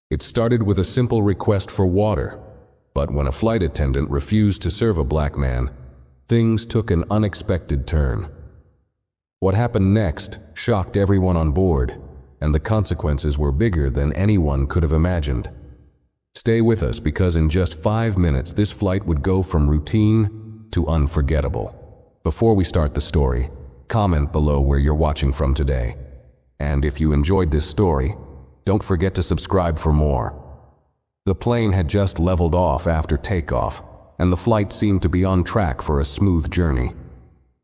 It started with a simple request for water, but when a flight attendant refused to serve a black man, things took an unexpected turn. What happened next shocked everyone on board, and the consequences were bigger than anyone could have imagined. Stay with us, because in just 5 minutes this flight would go from routine to unforgettable. Before we start the story, comment below where you're watching from today. And if you enjoyed this story, don't forget to subscribe for more. The plane had just leveled off after takeoff, and the flight seemed to be on track for a smooth journey.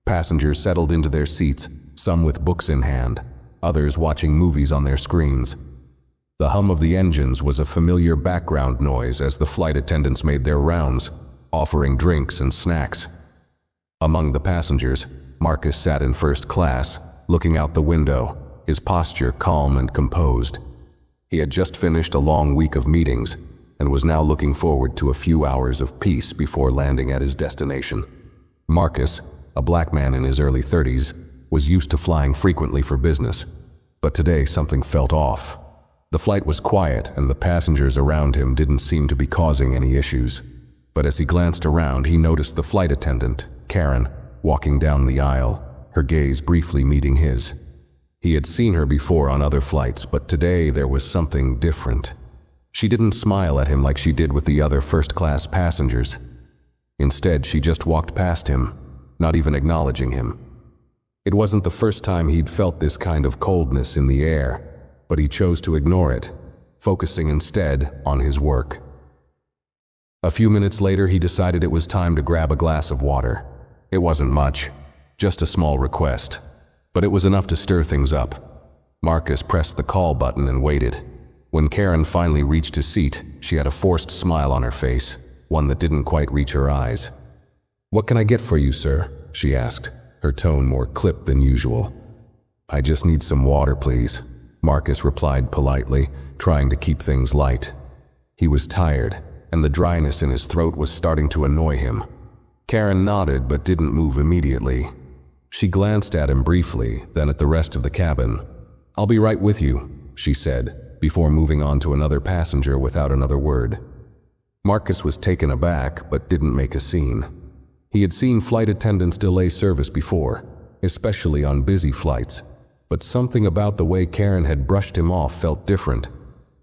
Passengers settled into their seats, some with books in hand, others watching movies on their screens. The hum of the engines was a familiar background noise as the flight attendants made their rounds, offering drinks and snacks. Among the passengers, Marcus sat in first class, looking out the window, his posture calm and composed. He had just finished a long week of meetings and was now looking forward to a few hours of peace before landing at his destination. Marcus, a black man in his early 30s, was used to flying frequently for business, but today something felt off. The flight was quiet and the passengers around him didn't seem to be causing any issues. But as he glanced around, he noticed the flight attendant, Karen, walking down the aisle, her gaze briefly meeting his. He had seen her before on other flights, but today there was something different. She didn't smile at him like she did with the other first-class passengers. Instead, she just walked past him, not even acknowledging him. It wasn't the first time he'd felt this kind of coldness in the air, but he chose to ignore it, focusing instead on his work. A few minutes later, he decided it was time to grab a glass of water. It wasn't much, just a small request, but it was enough to stir things up. Marcus pressed the call button and waited. When Karen finally reached his seat, she had a forced smile on her face, one that didn't quite reach her eyes. "What can I get for you, sir?" she asked, her tone more clipped than usual. "I just need some water, please," Marcus replied politely, trying to keep things light. He was tired, and the dryness in his throat was starting to annoy him. Karen nodded but didn't move immediately. She glanced at him briefly, then at the rest of the cabin. "I'll be right with you," she said, before moving on to another passenger without another word. Marcus was taken aback but didn't make a scene. He had seen flight attendants delay service before, especially on busy flights, but something about the way Karen had brushed him off felt different.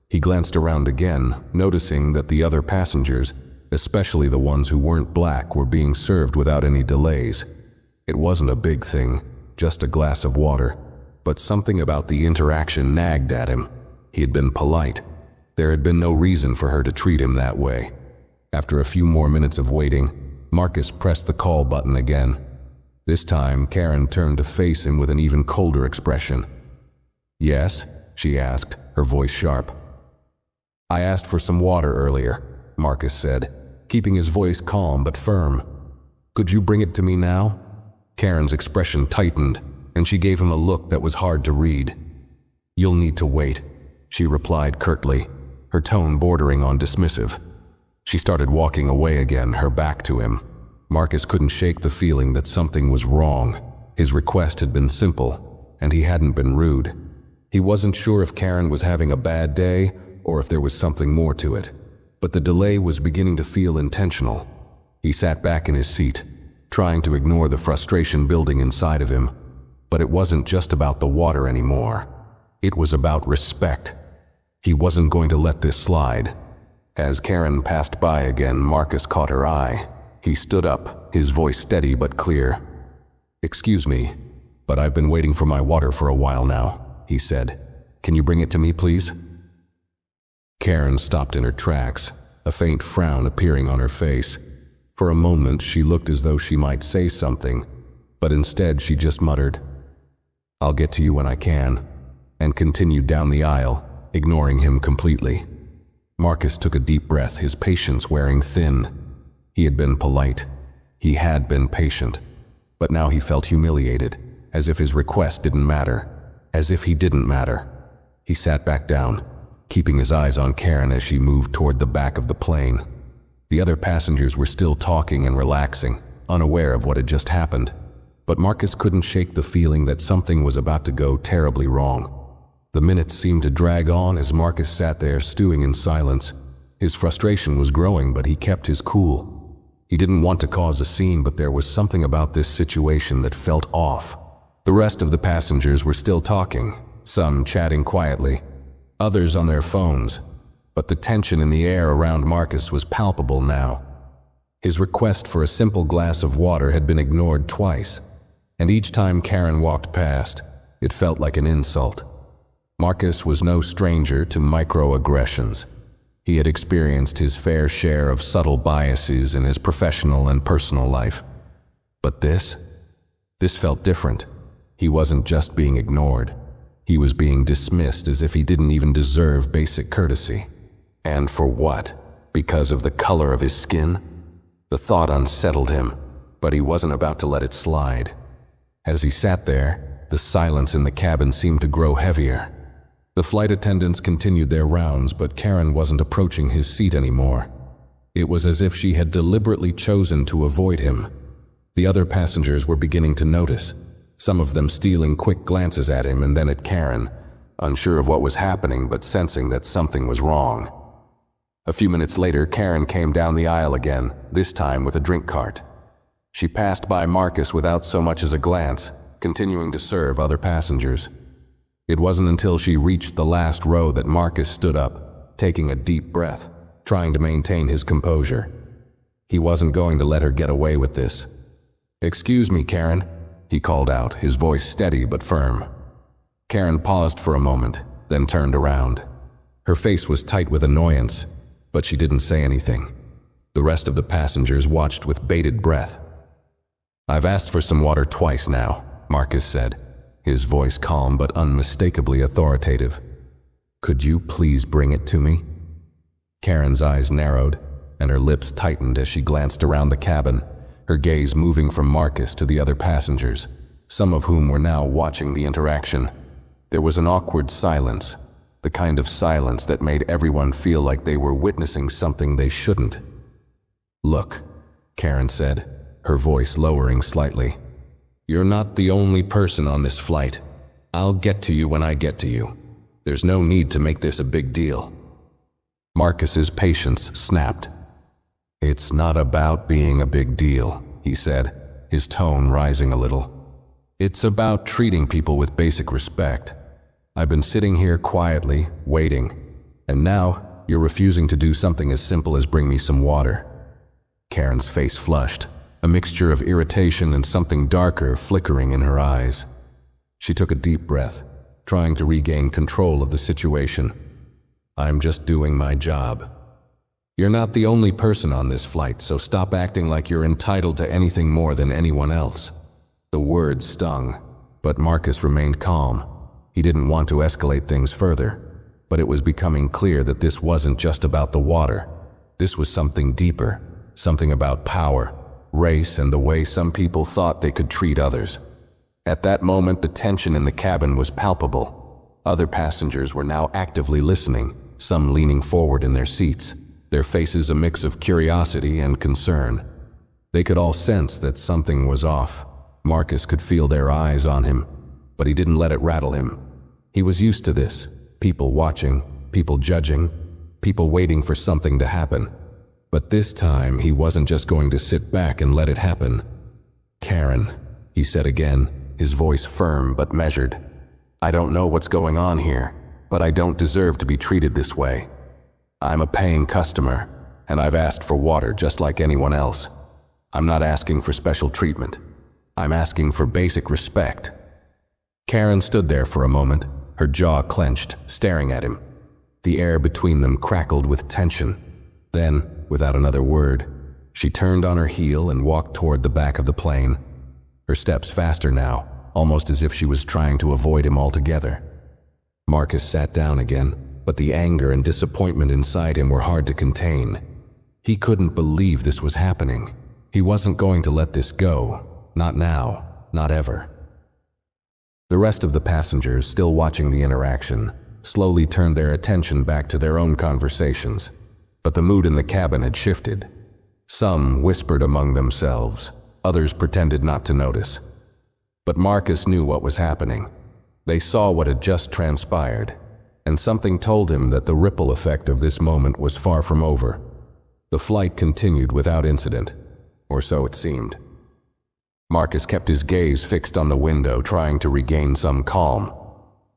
He glanced around again, noticing that the other passengers, especially the ones who weren't black, were being served without any delays. It wasn't a big thing, just a glass of water, but something about the interaction nagged at him. He had been polite. There had been no reason for her to treat him that way. After a few more minutes of waiting, Marcus pressed the call button again. This time, Karen turned to face him with an even colder expression. "Yes?" she asked, her voice sharp. "I asked for some water earlier," Marcus said, keeping his voice calm but firm. "Could you bring it to me now?" Karen's expression tightened, and she gave him a look that was hard to read. "You'll need to wait," she replied curtly, her tone bordering on dismissive. She started walking away again, her back to him. Marcus couldn't shake the feeling that something was wrong. His request had been simple, and he hadn't been rude. He wasn't sure if Karen was having a bad day or if there was something more to it, but the delay was beginning to feel intentional. He sat back in his seat, trying to ignore the frustration building inside of him. But it wasn't just about the water anymore. It was about respect. He wasn't going to let this slide. As Karen passed by again, Marcus caught her eye. He stood up, his voice steady but clear. "Excuse me, but I've been waiting for my water for a while now," he said. "Can you bring it to me, please?" Karen stopped in her tracks, a faint frown appearing on her face. For a moment, she looked as though she might say something, but instead she just muttered, "I'll get to you when I can," and continued down the aisle, ignoring him completely. Marcus took a deep breath, his patience wearing thin. He had been polite. He had been patient. But now he felt humiliated, as if his request didn't matter, as if he didn't matter. He sat back down, keeping his eyes on Karen as she moved toward the back of the plane. The other passengers were still talking and relaxing, unaware of what had just happened. But Marcus couldn't shake the feeling that something was about to go terribly wrong. The minutes seemed to drag on as Marcus sat there stewing in silence. His frustration was growing, but he kept his cool. He didn't want to cause a scene, but there was something about this situation that felt off. The rest of the passengers were still talking, some chatting quietly, others on their phones, but the tension in the air around Marcus was palpable now. His request for a simple glass of water had been ignored twice, and each time Karen walked past, it felt like an insult. Marcus was no stranger to microaggressions. He had experienced his fair share of subtle biases in his professional and personal life. But this felt different. He wasn't just being ignored. He was being dismissed as if he didn't even deserve basic courtesy. And for what? Because of the color of his skin? The thought unsettled him, but he wasn't about to let it slide. As he sat there, the silence in the cabin seemed to grow heavier. The flight attendants continued their rounds, but Karen wasn't approaching his seat anymore. It was as if she had deliberately chosen to avoid him. The other passengers were beginning to notice, some of them stealing quick glances at him and then at Karen, unsure of what was happening but sensing that something was wrong. A few minutes later, Karen came down the aisle again, this time with a drink cart. She passed by Marcus without so much as a glance, continuing to serve other passengers. It wasn't until she reached the last row that Marcus stood up, taking a deep breath, trying to maintain his composure. He wasn't going to let her get away with this. "Excuse me, Karen," he called out, his voice steady but firm. Karen paused for a moment, then turned around. Her face was tight with annoyance, but she didn't say anything. The rest of the passengers watched with bated breath. "I've asked for some water twice now," Marcus said, his voice calm but unmistakably authoritative. "Could you please bring it to me?" Karen's eyes narrowed, and her lips tightened as she glanced around the cabin, her gaze moving from Marcus to the other passengers, some of whom were now watching the interaction. There was an awkward silence, the kind of silence that made everyone feel like they were witnessing something they shouldn't. "Look," Karen said, her voice lowering slightly. "You're not the only person on this flight. I'll get to you when I get to you. There's no need to make this a big deal." Marcus's patience snapped. "It's not about being a big deal," he said, his tone rising a little. "It's about treating people with basic respect. I've been sitting here quietly, waiting, and now you're refusing to do something as simple as bring me some water." Karen's face flushed, a mixture of irritation and something darker flickering in her eyes. She took a deep breath, trying to regain control of the situation. "I'm just doing my job. You're not the only person on this flight, so stop acting like you're entitled to anything more than anyone else." The words stung, but Marcus remained calm. He didn't want to escalate things further, but it was becoming clear that this wasn't just about the water. This was something deeper, something about power, race, and the way some people thought they could treat others. At that moment, the tension in the cabin was palpable. Other passengers were now actively listening, some leaning forward in their seats, their faces a mix of curiosity and concern. They could all sense that something was off. Marcus could feel their eyes on him, but he didn't let it rattle him. He was used to this, people watching, people judging, people waiting for something to happen. But this time, he wasn't just going to sit back and let it happen. "Karen," he said again, his voice firm but measured. "I don't know what's going on here, but I don't deserve to be treated this way. I'm a paying customer, and I've asked for water just like anyone else. I'm not asking for special treatment. I'm asking for basic respect." Karen stood there for a moment, her jaw clenched, staring at him. The air between them crackled with tension. Then, without another word, she turned on her heel and walked toward the back of the plane, her steps faster now, almost as if she was trying to avoid him altogether. Marcus sat down again, but the anger and disappointment inside him were hard to contain. He couldn't believe this was happening. He wasn't going to let this go. Not now, not ever. The rest of the passengers, still watching the interaction, slowly turned their attention back to their own conversations. But the mood in the cabin had shifted. Some whispered among themselves, others pretended not to notice. But Marcus knew what was happening. They saw what had just transpired, and something told him that the ripple effect of this moment was far from over. The flight continued without incident, or so it seemed. Marcus kept his gaze fixed on the window, trying to regain some calm.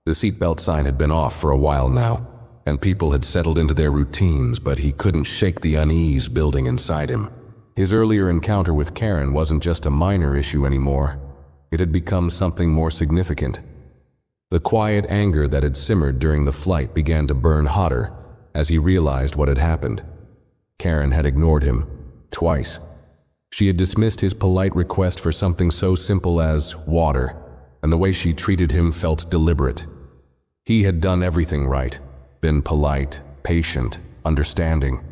The seatbelt sign had been off for a while now, and people had settled into their routines, but he couldn't shake the unease building inside him. His earlier encounter with Karen wasn't just a minor issue anymore. It had become something more significant. The quiet anger that had simmered during the flight began to burn hotter as he realized what had happened. Karen had ignored him, twice. She had dismissed his polite request for something so simple as water, and the way she treated him felt deliberate. He had done everything right, been polite, patient, understanding,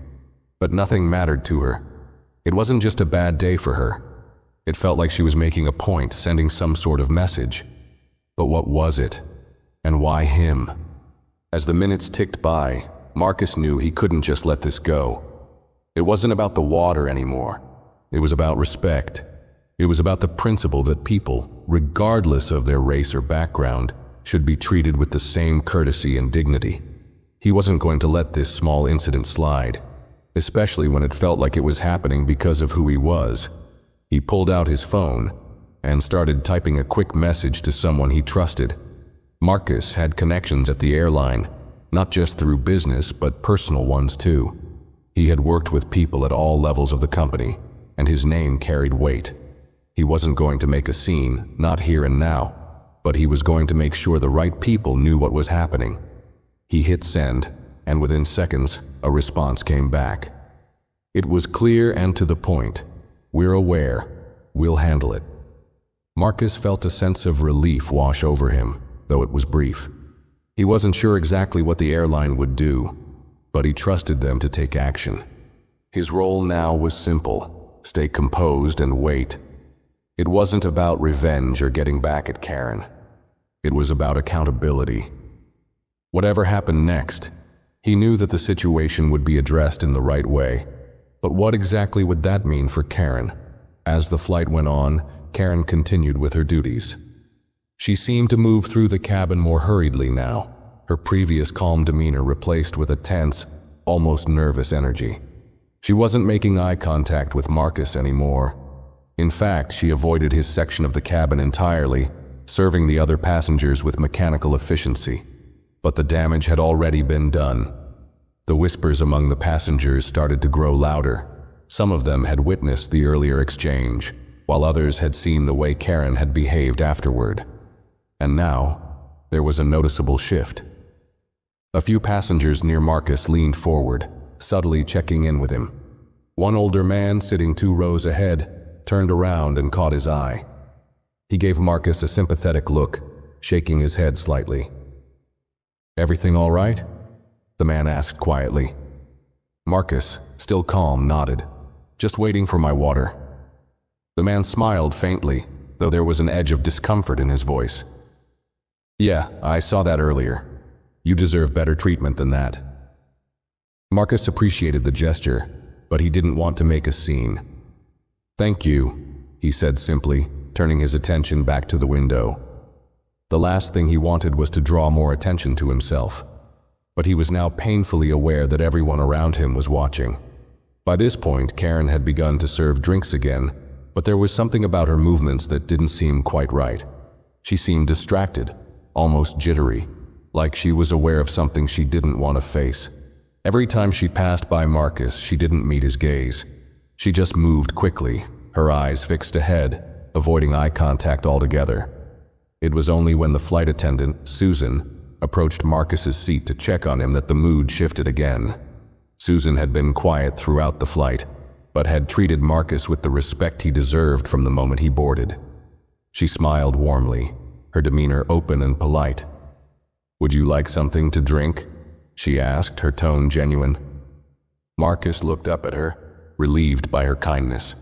but nothing mattered to her. It wasn't just a bad day for her. It felt like she was making a point, sending some sort of message. But what was it? And why him? As the minutes ticked by, Marcus knew he couldn't just let this go. It wasn't about the water anymore. It was about respect. It was about the principle that people, regardless of their race or background, should be treated with the same courtesy and dignity. He wasn't going to let this small incident slide, especially when it felt like it was happening because of who he was. He pulled out his phone and started typing a quick message to someone he trusted. Marcus had connections at the airline, not just through business, but personal ones too. He had worked with people at all levels of the company, and his name carried weight. He wasn't going to make a scene, not here and now, but he was going to make sure the right people knew what was happening. He hit send, and within seconds, a response came back. It was clear and to the point. "We're aware. We'll handle it." Marcus felt a sense of relief wash over him, though it was brief. He wasn't sure exactly what the airline would do, but he trusted them to take action. His role now was simple: stay composed and wait. It wasn't about revenge or getting back at Karen. It was about accountability. Whatever happened next, he knew that the situation would be addressed in the right way. But what exactly would that mean for Karen? As the flight went on, Karen continued with her duties. She seemed to move through the cabin more hurriedly now, her previous calm demeanor replaced with a tense, almost nervous energy. She wasn't making eye contact with Marcus anymore. In fact, she avoided his section of the cabin entirely, serving the other passengers with mechanical efficiency. But the damage had already been done. The whispers among the passengers started to grow louder. Some of them had witnessed the earlier exchange, while others had seen the way Karen had behaved afterward. And now, there was a noticeable shift. A few passengers near Marcus leaned forward, subtly checking in with him. One older man, sitting 2 rows ahead, turned around and caught his eye. He gave Marcus a sympathetic look, shaking his head slightly. "Everything all right?" the man asked quietly. Marcus, still calm, nodded. "Just waiting for my water." The man smiled faintly, though there was an edge of discomfort in his voice. "Yeah, I saw that earlier. You deserve better treatment than that." Marcus appreciated the gesture, but he didn't want to make a scene. "Thank you," he said simply, turning his attention back to the window. The last thing he wanted was to draw more attention to himself, but he was now painfully aware that everyone around him was watching. By this point, Karen had begun to serve drinks again, but there was something about her movements that didn't seem quite right. She seemed distracted, almost jittery, like she was aware of something she didn't want to face. Every time she passed by Marcus, she didn't meet his gaze. She just moved quickly, her eyes fixed ahead, avoiding eye contact altogether. It was only when the flight attendant, Susan, approached Marcus's seat to check on him that the mood shifted again. Susan had been quiet throughout the flight, but had treated Marcus with the respect he deserved from the moment he boarded. She smiled warmly, her demeanor open and polite. "Would you like something to drink?" she asked, her tone genuine. Marcus looked up at her, relieved by her kindness.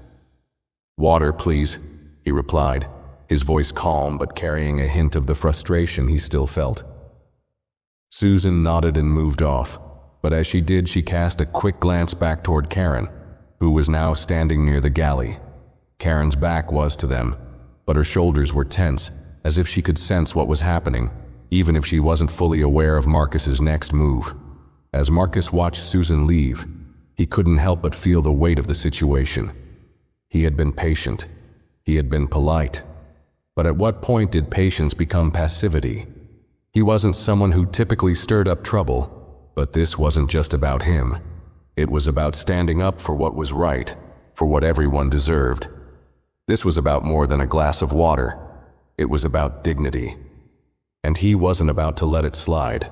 "Water, please," he replied, his voice calm but carrying a hint of the frustration he still felt. Susan nodded and moved off, but as she did, she cast a quick glance back toward Karen, who was now standing near the galley. Karen's back was to them, but her shoulders were tense, as if she could sense what was happening, even if she wasn't fully aware of Marcus's next move. As Marcus watched Susan leave, he couldn't help but feel the weight of the situation. He had been patient. He had been polite. But at what point did patience become passivity? He wasn't someone who typically stirred up trouble, but this wasn't just about him. It was about standing up for what was right, for what everyone deserved. This was about more than a glass of water. It was about dignity. And he wasn't about to let it slide.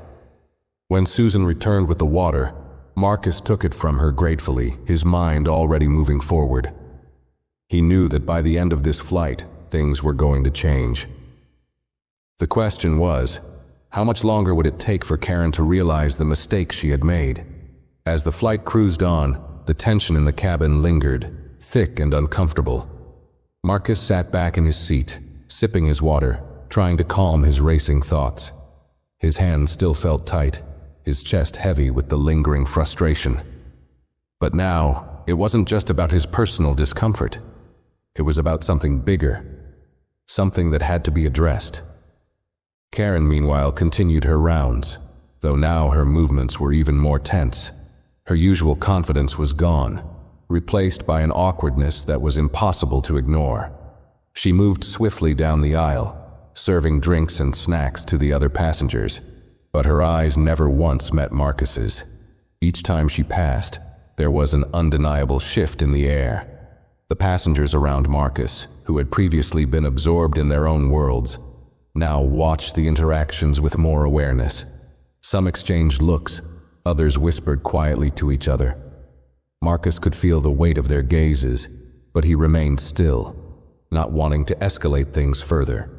When Susan returned with the water, Marcus took it from her gratefully, his mind already moving forward. He knew that by the end of this flight, things were going to change. The question was, how much longer would it take for Karen to realize the mistake she had made? As the flight cruised on, the tension in the cabin lingered, thick and uncomfortable. Marcus sat back in his seat, sipping his water, trying to calm his racing thoughts. His hands still felt tight, his chest heavy with the lingering frustration. But now, it wasn't just about his personal discomfort. It was about something bigger, something that had to be addressed. Karen, meanwhile, continued her rounds, though now her movements were even more tense. Her usual confidence was gone, replaced by an awkwardness that was impossible to ignore. She moved swiftly down the aisle, serving drinks and snacks to the other passengers, but her eyes never once met Marcus's. Each time she passed, there was an undeniable shift in the air. The passengers around Marcus, who had previously been absorbed in their own worlds, now watched the interactions with more awareness. Some exchanged looks, others whispered quietly to each other. Marcus could feel the weight of their gazes, but he remained still, not wanting to escalate things further.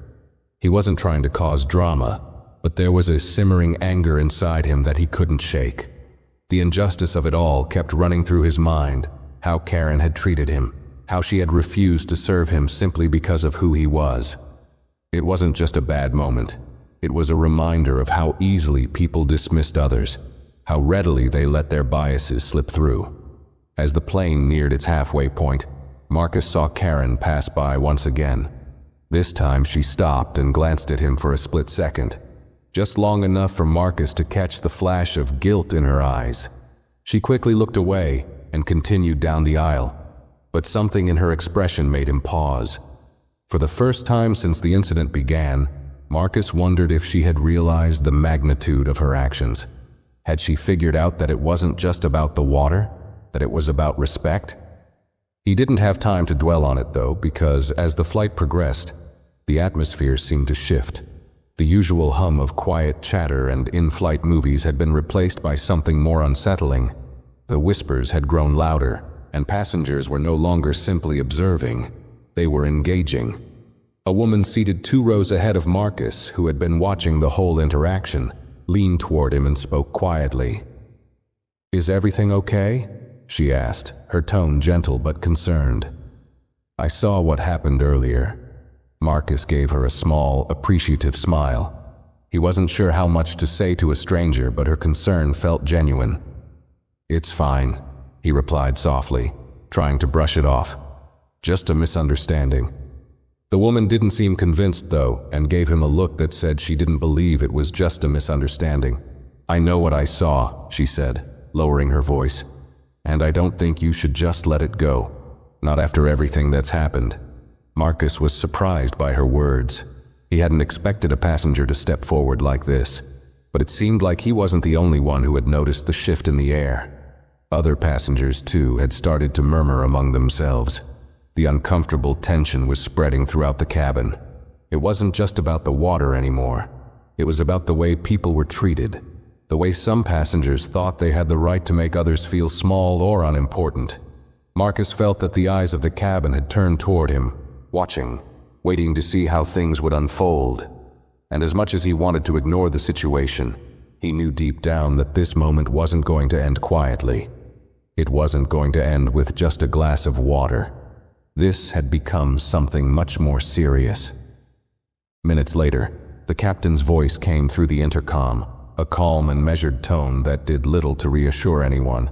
He wasn't trying to cause drama, but there was a simmering anger inside him that he couldn't shake. The injustice of it all kept running through his mind, how Karen had treated him, how she had refused to serve him simply because of who he was. It wasn't just a bad moment. It was a reminder of how easily people dismissed others, how readily they let their biases slip through. As the plane neared its halfway point, Marcus saw Karen pass by once again. This time she stopped and glanced at him for a split second, just long enough for Marcus to catch the flash of guilt in her eyes. She quickly looked away and continued down the aisle, but something in her expression made him pause. For the first time since the incident began, Marcus wondered if she had realized the magnitude of her actions. Had she figured out that it wasn't just about the water, that it was about respect? He didn't have time to dwell on it though, because as the flight progressed, the atmosphere seemed to shift. The usual hum of quiet chatter and in-flight movies had been replaced by something more unsettling. The whispers had grown louder, and passengers were no longer simply observing. They were engaging. A woman seated 2 rows ahead of Marcus, who had been watching the whole interaction, leaned toward him and spoke quietly. "Is everything okay?" she asked, her tone gentle but concerned. "I saw what happened earlier." Marcus gave her a small, appreciative smile. He wasn't sure how much to say to a stranger, but her concern felt genuine. "It's fine," he replied softly, trying to brush it off. "Just a misunderstanding." The woman didn't seem convinced, though, and gave him a look that said she didn't believe it was just a misunderstanding. "I know what I saw," she said, lowering her voice. "And I don't think you should just let it go. Not after everything that's happened." Marcus was surprised by her words. He hadn't expected a passenger to step forward like this, but it seemed like he wasn't the only one who had noticed the shift in the air. Other passengers, too, had started to murmur among themselves. The uncomfortable tension was spreading throughout the cabin. It wasn't just about the water anymore. It was about the way people were treated, the way some passengers thought they had the right to make others feel small or unimportant. Marcus felt that the eyes of the cabin had turned toward him, watching, waiting to see how things would unfold. And as much as he wanted to ignore the situation, he knew deep down that this moment wasn't going to end quietly. It wasn't going to end with just a glass of water. This had become something much more serious. Minutes later, the captain's voice came through the intercom, a calm and measured tone that did little to reassure anyone.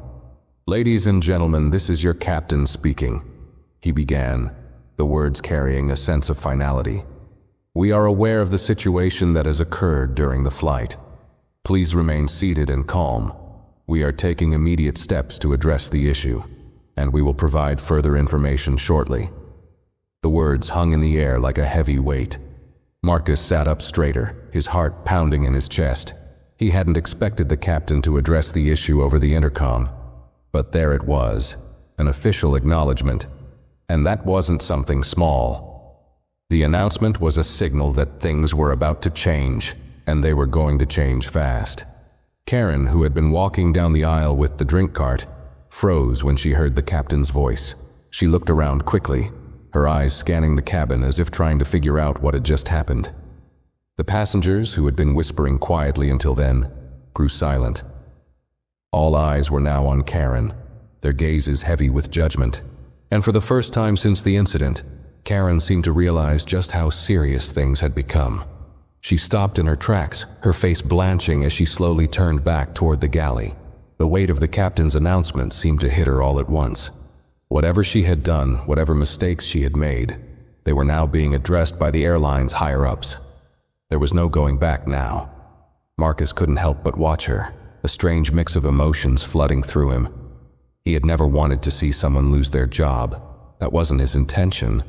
"Ladies and gentlemen, this is your captain speaking," he began, the words carrying a sense of finality. We are aware of the situation that has occurred during the flight. Please remain seated and calm. We are taking immediate steps to address the issue, and we will provide further information shortly." The words hung in the air like a heavy weight. Marcus sat up straighter, his heart pounding in his chest. He hadn't expected the captain to address the issue over the intercom. But there it was, an official acknowledgement. And that wasn't something small. The announcement was a signal that things were about to change, and they were going to change fast. Karen, who had been walking down the aisle with the drink cart, froze when she heard the captain's voice. She looked around quickly, her eyes scanning the cabin as if trying to figure out what had just happened. The passengers, who had been whispering quietly until then, grew silent. All eyes were now on Karen, their gazes heavy with judgment. And for the first time since the incident, Karen seemed to realize just how serious things had become. She stopped in her tracks, her face blanching as she slowly turned back toward the galley. The weight of the captain's announcement seemed to hit her all at once. Whatever she had done, whatever mistakes she had made, they were now being addressed by the airline's higher-ups. There was no going back now. Marcus couldn't help but watch her, a strange mix of emotions flooding through him. He had never wanted to see someone lose their job. That wasn't his intention.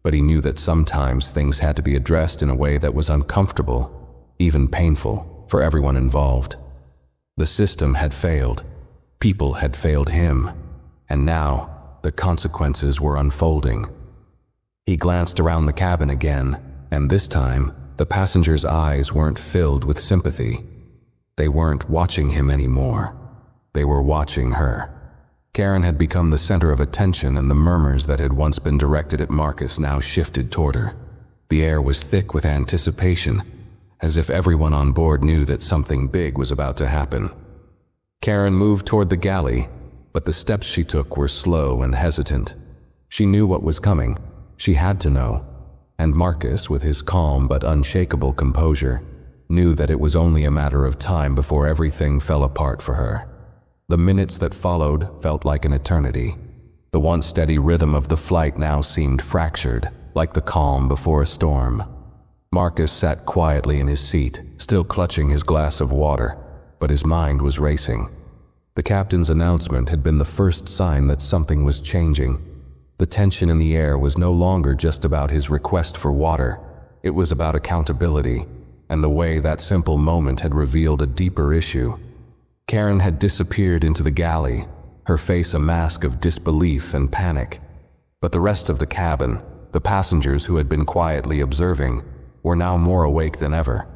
But he knew that sometimes things had to be addressed in a way that was uncomfortable, even painful, for everyone involved. The system had failed. People had failed him. And now, the consequences were unfolding. He glanced around the cabin again, and this time, the passengers' eyes weren't filled with sympathy. They weren't watching him anymore. They were watching her. Karen had become the center of attention, and the murmurs that had once been directed at Marcus now shifted toward her. The air was thick with anticipation, as if everyone on board knew that something big was about to happen. Karen moved toward the galley, but the steps she took were slow and hesitant. She knew what was coming. She had to know. And Marcus, with his calm but unshakable composure, knew that it was only a matter of time before everything fell apart for her. The minutes that followed felt like an eternity. The once steady rhythm of the flight now seemed fractured, like the calm before a storm. Marcus sat quietly in his seat, still clutching his glass of water, but his mind was racing. The captain's announcement had been the first sign that something was changing. The tension in the air was no longer just about his request for water. It was about accountability, and the way that simple moment had revealed a deeper issue. Karen had disappeared into the galley, her face a mask of disbelief and panic. But the rest of the cabin, the passengers who had been quietly observing, were now more awake than ever.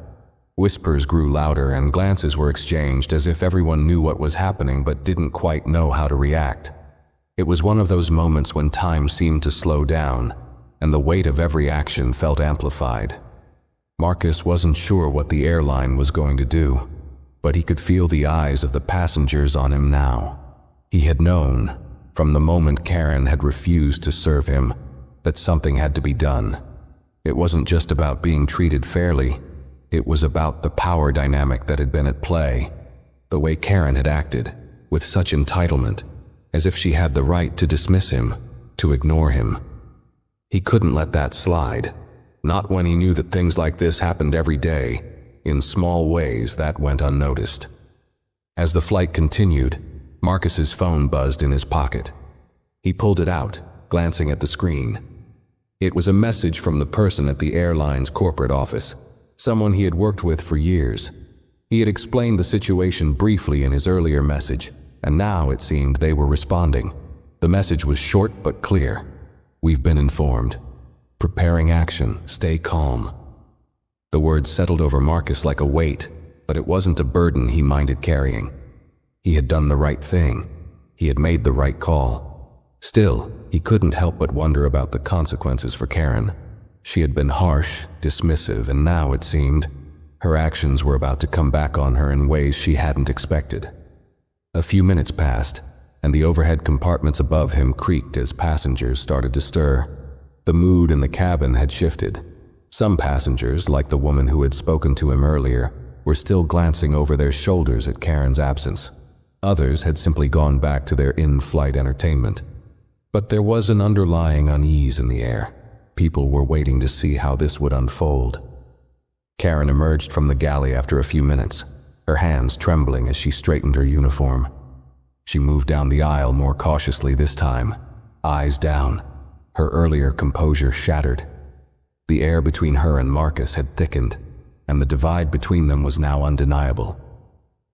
Whispers grew louder and glances were exchanged as if everyone knew what was happening but didn't quite know how to react. It was one of those moments when time seemed to slow down, and the weight of every action felt amplified. Marcus wasn't sure what the airline was going to do, but he could feel the eyes of the passengers on him now. He had known, from the moment Karen had refused to serve him, that something had to be done. It wasn't just about being treated fairly. It was about the power dynamic that had been at play. The way Karen had acted, with such entitlement, as if she had the right to dismiss him, to ignore him. He couldn't let that slide, not when he knew that things like this happened every day, in small ways that went unnoticed. As the flight continued, Marcus's phone buzzed in his pocket. He pulled it out, glancing at the screen. It was a message from the person at the airline's corporate office, someone he had worked with for years. He had explained the situation briefly in his earlier message, and now it seemed they were responding. The message was short but clear. "We've been informed. Preparing action. Stay calm." The words settled over Marcus like a weight, but it wasn't a burden he minded carrying. He had done the right thing. He had made the right call. Still, he couldn't help but wonder about the consequences for Karen. She had been harsh, dismissive, and now, it seemed, her actions were about to come back on her in ways she hadn't expected. A few minutes passed, and the overhead compartments above him creaked as passengers started to stir. The mood in the cabin had shifted. Some passengers, like the woman who had spoken to him earlier, were still glancing over their shoulders at Karen's absence. Others had simply gone back to their in-flight entertainment. But there was an underlying unease in the air. People were waiting to see how this would unfold. Karen emerged from the galley after a few minutes, her hands trembling as she straightened her uniform. She moved down the aisle more cautiously this time, eyes down, her earlier composure shattered. The air between her and Marcus had thickened, and the divide between them was now undeniable.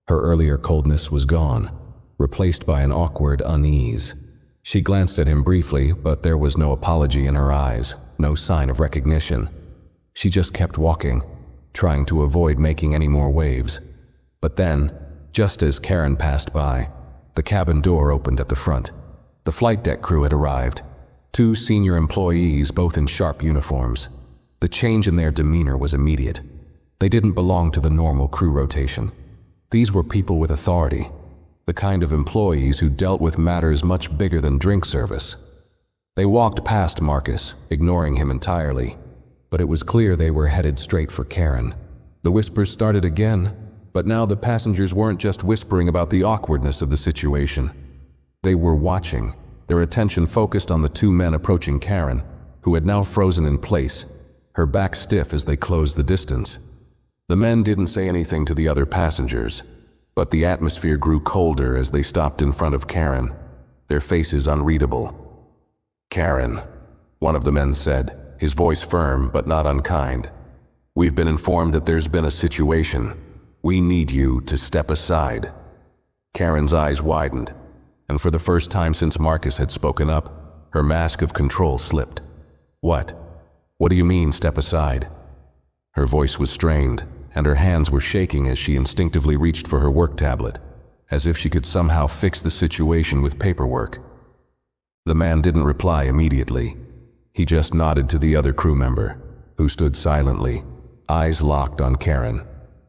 Her earlier coldness was gone, replaced by an awkward unease. She glanced at him briefly, but there was no apology in her eyes, no sign of recognition. She just kept walking, trying to avoid making any more waves. But then, just as Karen passed by, the cabin door opened at the front. The flight deck crew had arrived, 2 senior employees, both in sharp uniforms. The change in their demeanor was immediate. They didn't belong to the normal crew rotation. These were people with authority, the kind of employees who dealt with matters much bigger than drink service. They walked past Marcus, ignoring him entirely, but it was clear they were headed straight for Karen. The whispers started again, but now the passengers weren't just whispering about the awkwardness of the situation. They were watching, their attention focused on the 2 men approaching Karen, who had now frozen in place, her back stiff as they closed the distance. The men didn't say anything to the other passengers, but the atmosphere grew colder as they stopped in front of Karen, their faces unreadable. "Karen," one of the men said, his voice firm but not unkind. "We've been informed that there's been a situation. We need you to step aside." Karen's eyes widened, and for the first time since Marcus had spoken up, her mask of control slipped. "What? What do you mean, step aside?" Her voice was strained, and her hands were shaking as she instinctively reached for her work tablet, as if she could somehow fix the situation with paperwork. The man didn't reply immediately. He just nodded to the other crew member, who stood silently, eyes locked on Karen.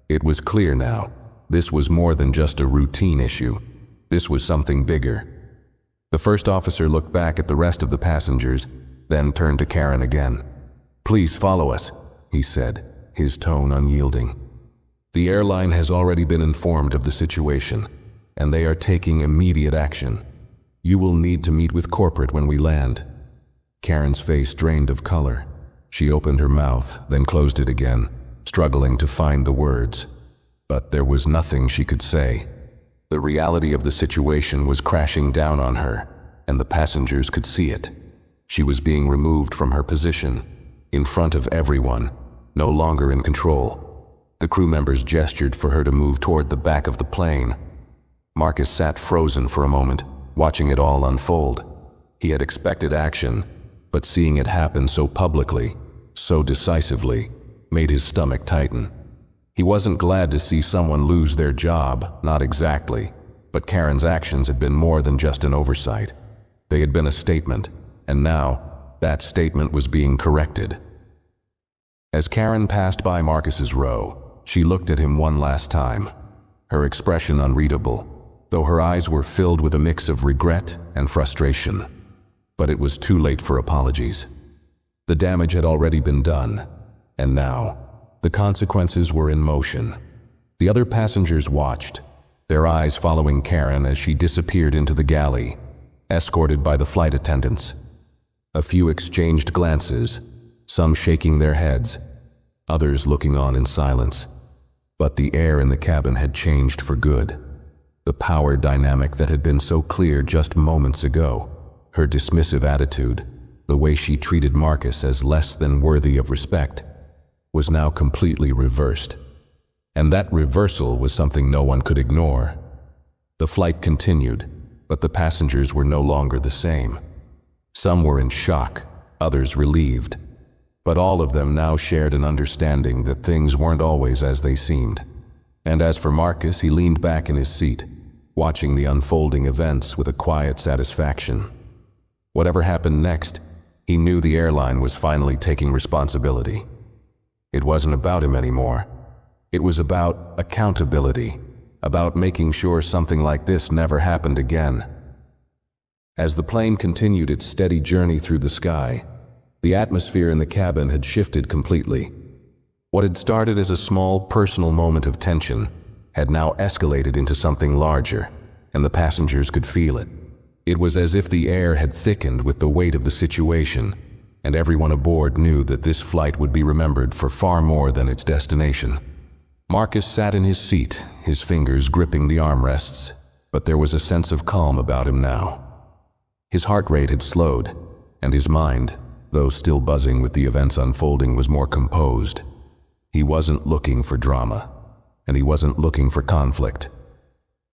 It was clear now, this was more than just a routine issue. This was something bigger. The first officer looked back at the rest of the passengers, then turned to Karen again. "Please follow us," he said, his tone unyielding. "The airline has already been informed of the situation, and they are taking immediate action. You will need to meet with corporate when we land." Karen's face drained of color. She opened her mouth, then closed it again, struggling to find the words. But there was nothing she could say. The reality of the situation was crashing down on her, and the passengers could see it. She was being removed from her position, in front of everyone, no longer in control. The crew members gestured for her to move toward the back of the plane. Marcus sat frozen for a moment, watching it all unfold. He had expected action, but seeing it happen so publicly, so decisively, made his stomach tighten. He wasn't glad to see someone lose their job, not exactly, but Karen's actions had been more than just an oversight. They had been a statement, and now, that statement was being corrected. As Karen passed by Marcus's row, she looked at him one last time, her expression unreadable, though her eyes were filled with a mix of regret and frustration. But it was too late for apologies. The damage had already been done, and now, the consequences were in motion. The other passengers watched, their eyes following Karen as she disappeared into the galley, escorted by the flight attendants. A few exchanged glances, some shaking their heads, others looking on in silence. But the air in the cabin had changed for good. The power dynamic that had been so clear just moments ago, her dismissive attitude, the way she treated Marcus as less than worthy of respect, was now completely reversed. And that reversal was something no one could ignore. The flight continued, but the passengers were no longer the same. Some were in shock, others relieved. But all of them now shared an understanding that things weren't always as they seemed. And as for Marcus, he leaned back in his seat, watching the unfolding events with a quiet satisfaction. Whatever happened next, he knew the airline was finally taking responsibility. It wasn't about him anymore. It was about accountability, about making sure something like this never happened again. As the plane continued its steady journey through the sky, the atmosphere in the cabin had shifted completely. What had started as a small personal moment of tension had now escalated into something larger, and the passengers could feel it. It was as if the air had thickened with the weight of the situation, and everyone aboard knew that this flight would be remembered for far more than its destination. Marcus sat in his seat, his fingers gripping the armrests, but there was a sense of calm about him now. His heart rate had slowed, and his mind, though still buzzing with the events unfolding, was more composed. He wasn't looking for drama, and he wasn't looking for conflict.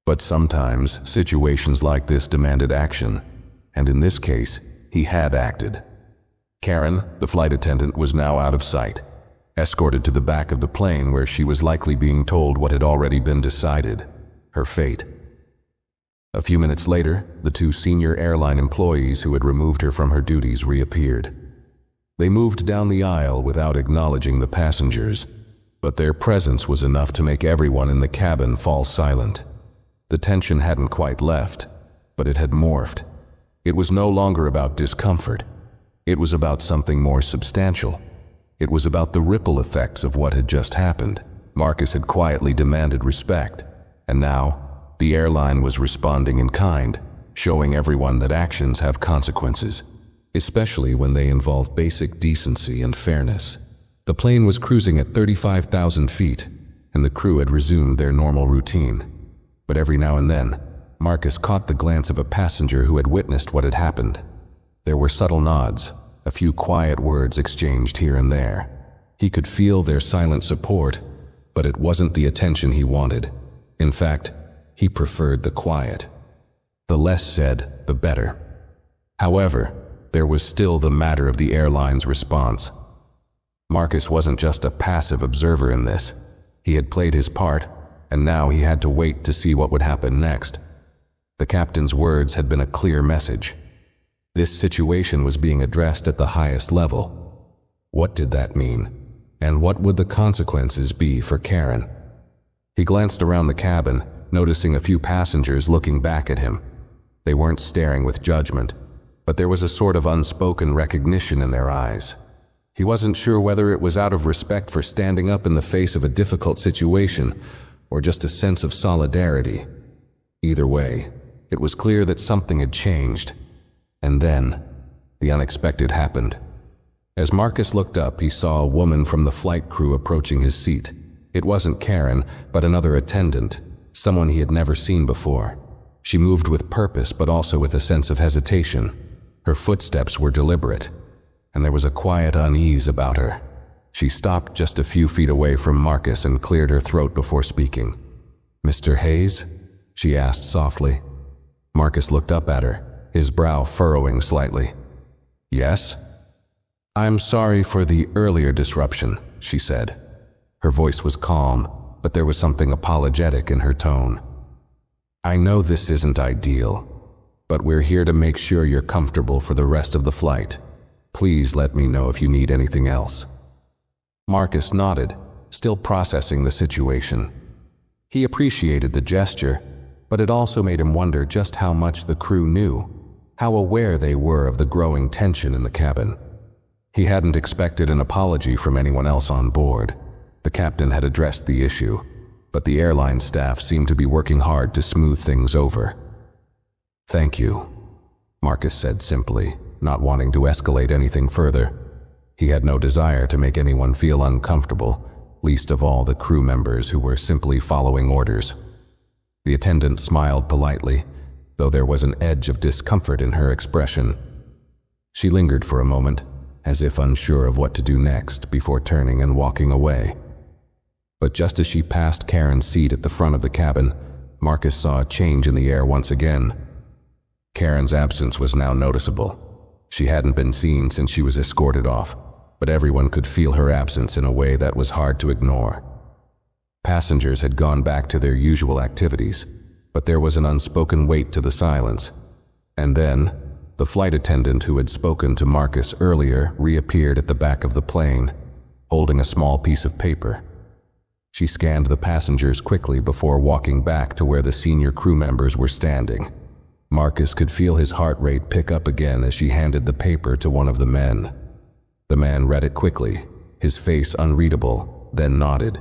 But sometimes situations like this demanded action, and in this case, he had acted. Karen, the flight attendant, was now out of sight, escorted to the back of the plane where she was likely being told what had already been decided, her fate. A few minutes later, the two senior airline employees who had removed her from her duties reappeared. They moved down the aisle without acknowledging the passengers, but their presence was enough to make everyone in the cabin fall silent. The tension hadn't quite left, but it had morphed. It was no longer about discomfort. It was about something more substantial. It was about the ripple effects of what had just happened. Marcus had quietly demanded respect, and now the airline was responding in kind, showing everyone that actions have consequences, especially when they involve basic decency and fairness. The plane was cruising at 35,000 feet, and the crew had resumed their normal routine. But every now and then, Marcus caught the glance of a passenger who had witnessed what had happened. There were subtle nods, a few quiet words exchanged here and there. He could feel their silent support, but it wasn't the attention he wanted. In fact, he preferred the quiet. The less said, the better. However, there was still the matter of the airline's response. Marcus wasn't just a passive observer in this. He had played his part, and now he had to wait to see what would happen next. The captain's words had been a clear message. This situation was being addressed at the highest level. What did that mean? And what would the consequences be for Karen? He glanced around the cabin, noticing a few passengers looking back at him. They weren't staring with judgment, but there was a sort of unspoken recognition in their eyes. He wasn't sure whether it was out of respect for standing up in the face of a difficult situation, or just a sense of solidarity. Either way, it was clear that something had changed. And then, the unexpected happened. As Marcus looked up, he saw a woman from the flight crew approaching his seat. It wasn't Karen, but another attendant, someone he had never seen before. She moved with purpose, but also with a sense of hesitation. Her footsteps were deliberate, and there was a quiet unease about her. She stopped just a few feet away from Marcus and cleared her throat before speaking. "Mr. Hayes?" she asked softly. Marcus looked up at her, his brow furrowing slightly. "Yes?" "I'm sorry for the earlier disruption," she said. Her voice was calm, but there was something apologetic in her tone. "I know this isn't ideal, but we're here to make sure you're comfortable for the rest of the flight. Please let me know if you need anything else." Marcus nodded, still processing the situation. He appreciated the gesture, but it also made him wonder just how much the crew knew, how aware they were of the growing tension in the cabin. He hadn't expected an apology from anyone else on board. The captain had addressed the issue, but the airline staff seemed to be working hard to smooth things over. "Thank you," Marcus said simply, not wanting to escalate anything further. He had no desire to make anyone feel uncomfortable, least of all the crew members who were simply following orders. The attendant smiled politely, though there was an edge of discomfort in her expression. She lingered for a moment, as if unsure of what to do next, before turning and walking away. But just as she passed Karen's seat at the front of the cabin, Marcus saw a change in the air once again. Karen's absence was now noticeable. She hadn't been seen since she was escorted off, but everyone could feel her absence in a way that was hard to ignore. Passengers had gone back to their usual activities, but there was an unspoken weight to the silence. And then, the flight attendant who had spoken to Marcus earlier reappeared at the back of the plane, holding a small piece of paper. She scanned the passengers quickly before walking back to where the senior crew members were standing. Marcus could feel his heart rate pick up again as she handed the paper to one of the men. The man read it quickly, his face unreadable, then nodded.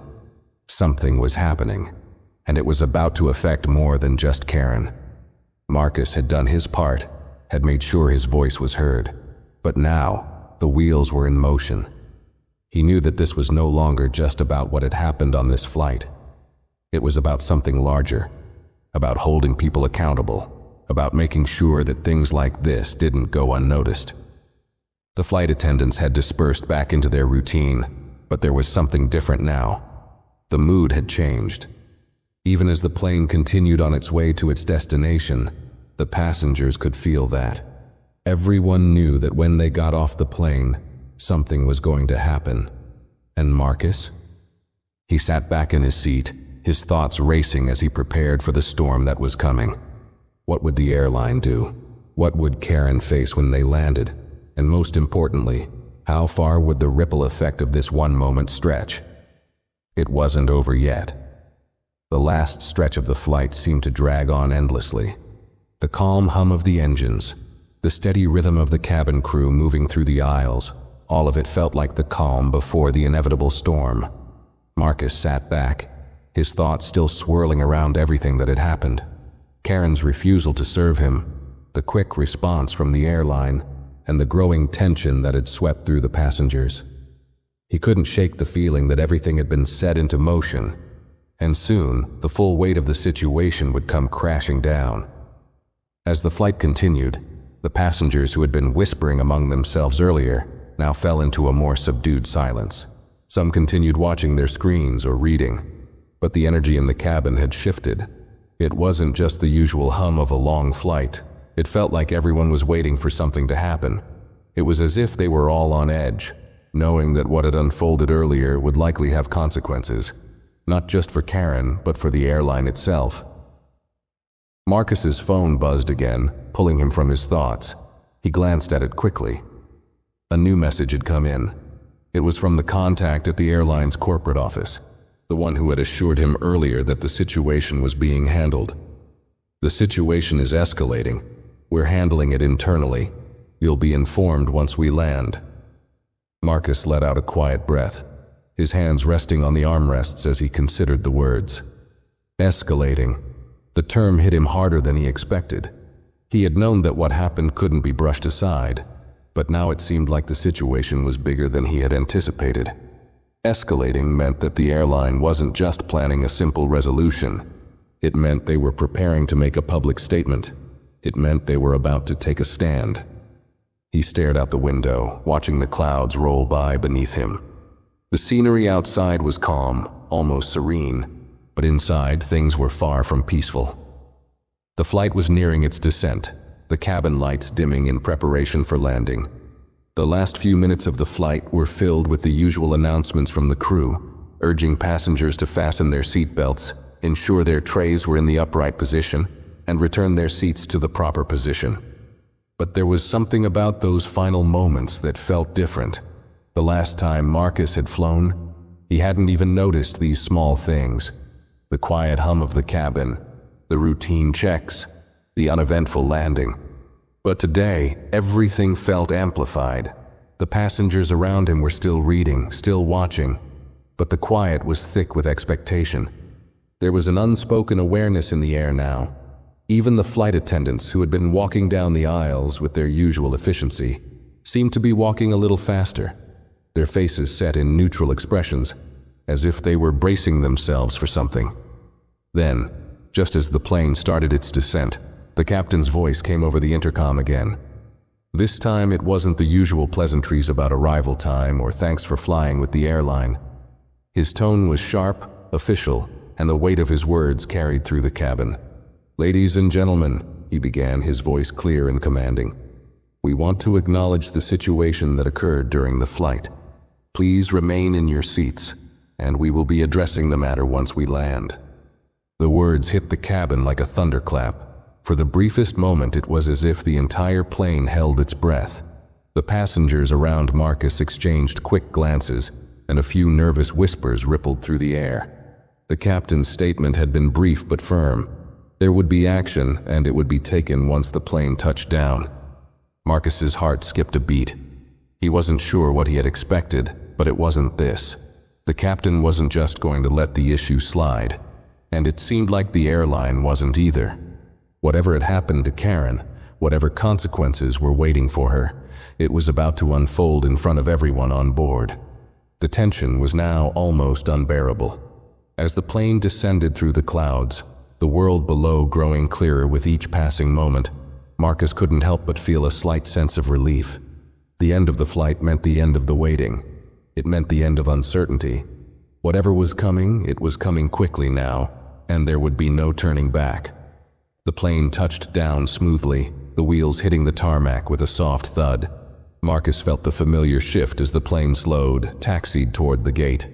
Something was happening, and it was about to affect more than just Karen. Marcus had done his part, had made sure his voice was heard, but now the wheels were in motion. He knew that this was no longer just about what had happened on this flight. It was about something larger, about holding people accountable, about making sure that things like this didn't go unnoticed. The flight attendants had dispersed back into their routine, but there was something different now. The mood had changed. Even as the plane continued on its way to its destination, the passengers could feel that. Everyone knew that when they got off the plane, something was going to happen. And Marcus? He sat back in his seat, his thoughts racing as he prepared for the storm that was coming. What would the airline do? What would Karen face when they landed? And most importantly, how far would the ripple effect of this one moment stretch? It wasn't over yet. The last stretch of the flight seemed to drag on endlessly. The calm hum of the engines, the steady rhythm of the cabin crew moving through the aisles, all of it felt like the calm before the inevitable storm. Marcus sat back, his thoughts still swirling around everything that had happened. Karen's refusal to serve him, the quick response from the airline, and the growing tension that had swept through the passengers. He couldn't shake the feeling that everything had been set into motion, and soon the full weight of the situation would come crashing down. As the flight continued, the passengers who had been whispering among themselves earlier now fell into a more subdued silence. Some continued watching their screens or reading, but the energy in the cabin had shifted. It wasn't just the usual hum of a long flight. It felt like everyone was waiting for something to happen. It was as if they were all on edge, knowing that what had unfolded earlier would likely have consequences, not just for Karen, but for the airline itself. Marcus's phone buzzed again, pulling him from his thoughts. He glanced at it quickly. A new message had come in. It was from the contact at the airline's corporate office, the one who had assured him earlier that the situation was being handled. "The situation is escalating. We're handling it internally. You'll be informed once we land." Marcus let out a quiet breath, his hands resting on the armrests as he considered the words. Escalating. The term hit him harder than he expected. He had known that what happened couldn't be brushed aside, but now it seemed like the situation was bigger than he had anticipated. Escalating meant that the airline wasn't just planning a simple resolution. It meant they were preparing to make a public statement. It meant they were about to take a stand. He stared out the window, watching the clouds roll by beneath him. The scenery outside was calm, almost serene, but inside things were far from peaceful. The flight was nearing its descent, the cabin lights dimming in preparation for landing. The last few minutes of the flight were filled with the usual announcements from the crew, urging passengers to fasten their seatbelts, ensure their trays were in the upright position, and return their seats to the proper position. But there was something about those final moments that felt different. The last time Marcus had flown, he hadn't even noticed these small things. The quiet hum of the cabin, the routine checks, the uneventful landing. But today, everything felt amplified. The passengers around him were still reading, still watching, but the quiet was thick with expectation. There was an unspoken awareness in the air now. Even the flight attendants who had been walking down the aisles with their usual efficiency seemed to be walking a little faster, their faces set in neutral expressions, as if they were bracing themselves for something. Then, just as the plane started its descent, the captain's voice came over the intercom again. This time it wasn't the usual pleasantries about arrival time or thanks for flying with the airline. His tone was sharp, official, and the weight of his words carried through the cabin. "Ladies and gentlemen," he began, his voice clear and commanding, "we want to acknowledge the situation that occurred during the flight. Please remain in your seats, and we will be addressing the matter once we land." The words hit the cabin like a thunderclap. For the briefest moment, it was as if the entire plane held its breath. The passengers around Marcus exchanged quick glances, and a few nervous whispers rippled through the air. The captain's statement had been brief but firm. There would be action, and it would be taken once the plane touched down. Marcus's heart skipped a beat. He wasn't sure what he had expected, but it wasn't this. The captain wasn't just going to let the issue slide, and it seemed like the airline wasn't either. Whatever had happened to Karen, Whatever consequences were waiting for her, it was about to unfold in front of everyone on board. The tension was now almost unbearable. As the plane descended through the clouds, the world below growing clearer with each passing moment, Marcus couldn't help but feel a slight sense of relief. The end of the flight meant the end of the waiting. It meant the end of uncertainty. Whatever was coming, it was coming quickly now, and there would be no turning back. The plane touched down smoothly, the wheels hitting the tarmac with a soft thud. Marcus felt the familiar shift as the plane slowed, taxied toward the gate.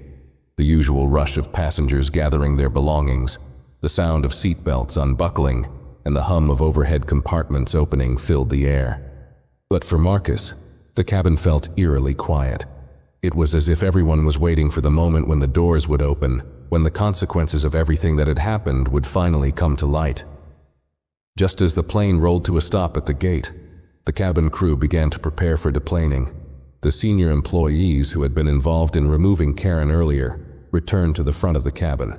The usual rush of passengers gathering their belongings, the sound of seatbelts unbuckling, and the hum of overhead compartments opening filled the air. But for Marcus, the cabin felt eerily quiet. It was as if everyone was waiting for the moment when the doors would open, when the consequences of everything that had happened would finally come to light. Just as the plane rolled to a stop at the gate, the cabin crew began to prepare for deplaning. The senior employees who had been involved in removing Karen earlier returned to the front of the cabin.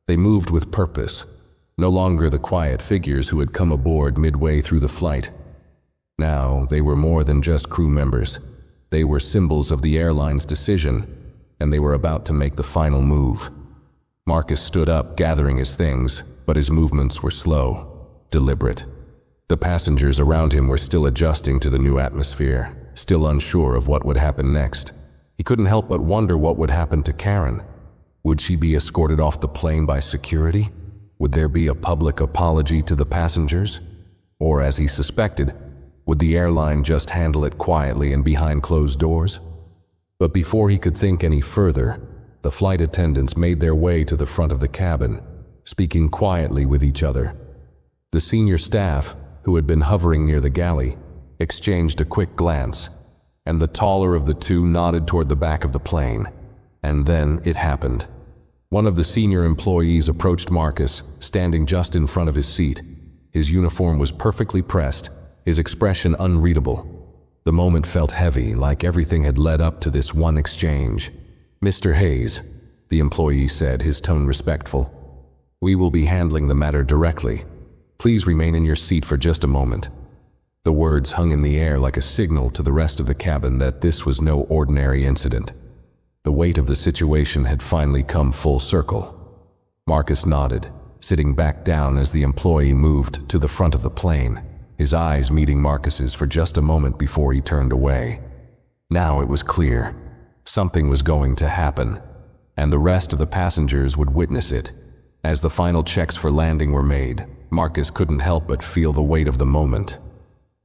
They moved with purpose, no longer the quiet figures who had come aboard midway through the flight. Now they were more than just crew members. They were symbols of the airline's decision, and they were about to make the final move. Marcus stood up, gathering his things, but his movements were slow, deliberate. The passengers around him were still adjusting to the new atmosphere, still unsure of what would happen next. He couldn't help but wonder what would happen to Karen. Would she be escorted off the plane by security? Would there be a public apology to the passengers? Or, as he suspected, would the airline just handle it quietly and behind closed doors? But before he could think any further, the flight attendants made their way to the front of the cabin, speaking quietly with each other. The senior staff, who had been hovering near the galley, exchanged a quick glance, and the taller of the two nodded toward the back of the plane. And then it happened. One of the senior employees approached Marcus, standing just in front of his seat. His uniform was perfectly pressed, his expression unreadable. The moment felt heavy, like everything had led up to this one exchange. "Mr. Hayes," the employee said, his tone respectful, "we will be handling the matter directly. Please remain in your seat for just a moment." The words hung in the air like a signal to the rest of the cabin that this was no ordinary incident. The weight of the situation had finally come full circle. Marcus nodded, sitting back down as the employee moved to the front of the plane, his eyes meeting Marcus's for just a moment before he turned away. Now it was clear. Something was going to happen, and the rest of the passengers would witness it. As the final checks for landing were made, Marcus couldn't help but feel the weight of the moment.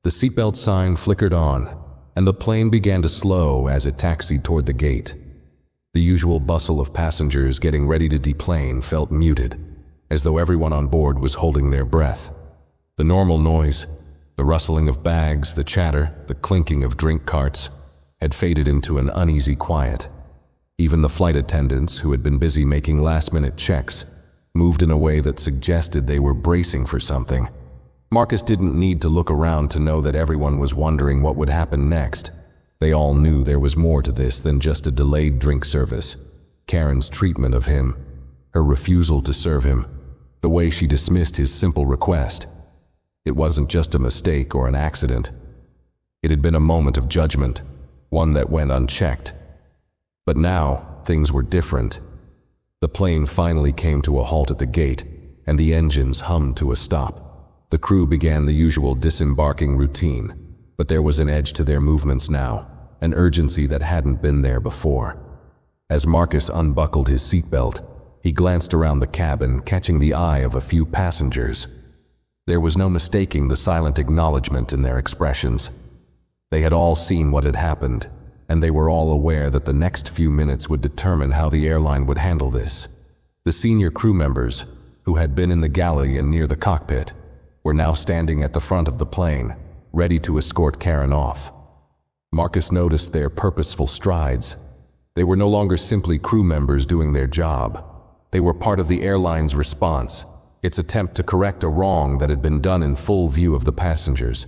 The seatbelt sign flickered on, and the plane began to slow as it taxied toward the gate. The usual bustle of passengers getting ready to deplane felt muted, as though everyone on board was holding their breath. The normal noise, the rustling of bags, the chatter, the clinking of drink carts, had faded into an uneasy quiet. Even the flight attendants, who had been busy making last-minute checks, moved in a way that suggested they were bracing for something. Marcus didn't need to look around to know that everyone was wondering what would happen next. They all knew there was more to this than just a delayed drink service. Karen's treatment of him, her refusal to serve him, the way she dismissed his simple request. It wasn't just a mistake or an accident. It had been a moment of judgment, one that went unchecked. But now, things were different. The plane finally came to a halt at the gate, and the engines hummed to a stop. The crew began the usual disembarking routine, but there was an edge to their movements now, an urgency that hadn't been there before. As Marcus unbuckled his seatbelt, he glanced around the cabin, catching the eye of a few passengers. There was no mistaking the silent acknowledgement in their expressions. They had all seen what had happened, and they were all aware that the next few minutes would determine how the airline would handle this. The senior crew members, who had been in the galley and near the cockpit, were now standing at the front of the plane, ready to escort Karen off. Marcus noticed their purposeful strides. They were no longer simply crew members doing their job. They were part of the airline's response, its attempt to correct a wrong that had been done in full view of the passengers.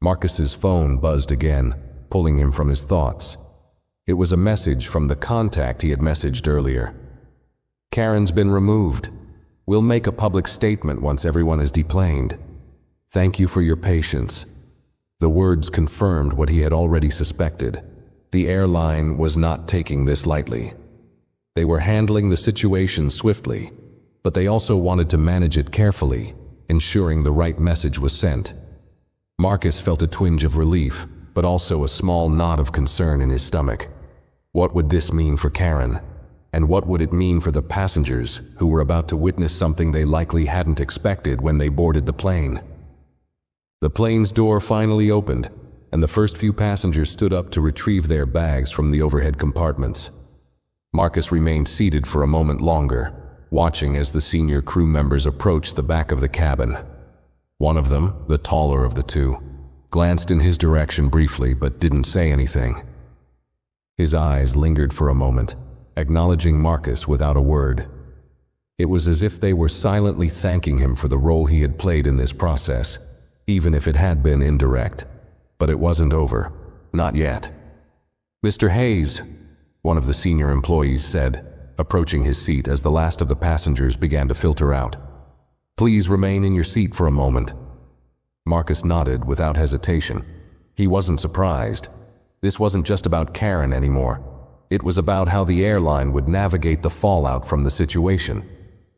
Marcus's phone buzzed again, pulling him from his thoughts. It was a message from the contact he had messaged earlier. "Karen's been removed. We'll make a public statement once everyone is deplaned." "Thank you for your patience." The words confirmed what he had already suspected. The airline was not taking this lightly. They were handling the situation swiftly, but they also wanted to manage it carefully, ensuring the right message was sent. Marcus felt a twinge of relief, but also a small knot of concern in his stomach. What would this mean for Karen? And what would it mean for the passengers who were about to witness something they likely hadn't expected when they boarded the plane? The plane's door finally opened, and the first few passengers stood up to retrieve their bags from the overhead compartments. Marcus remained seated for a moment longer, watching as the senior crew members approached the back of the cabin. One of them, the taller of the two, glanced in his direction briefly but didn't say anything. His eyes lingered for a moment, acknowledging Marcus without a word. It was as if they were silently thanking him for the role he had played in this process, even if it had been indirect. But it wasn't over. Not yet. "Mr. Hayes," one of the senior employees said, approaching his seat as the last of the passengers began to filter out. "Please remain in your seat for a moment." Marcus nodded without hesitation. He wasn't surprised. This wasn't just about Karen anymore. It was about how the airline would navigate the fallout from the situation.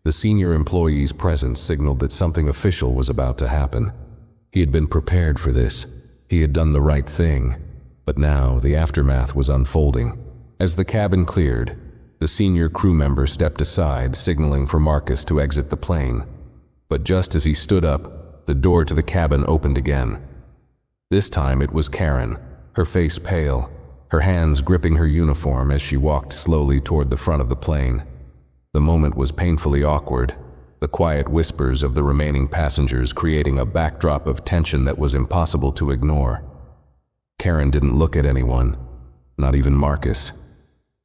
The senior employee's presence signaled that something official was about to happen. He had been prepared for this. He had done the right thing. But now the aftermath was unfolding. As the cabin cleared, the senior crew member stepped aside, signaling for Marcus to exit the plane. But just as he stood up, the door to the cabin opened again. This time it was Karen, her face pale, her hands gripping her uniform as she walked slowly toward the front of the plane. The moment was painfully awkward, the quiet whispers of the remaining passengers creating a backdrop of tension that was impossible to ignore. Karen didn't look at anyone, not even Marcus.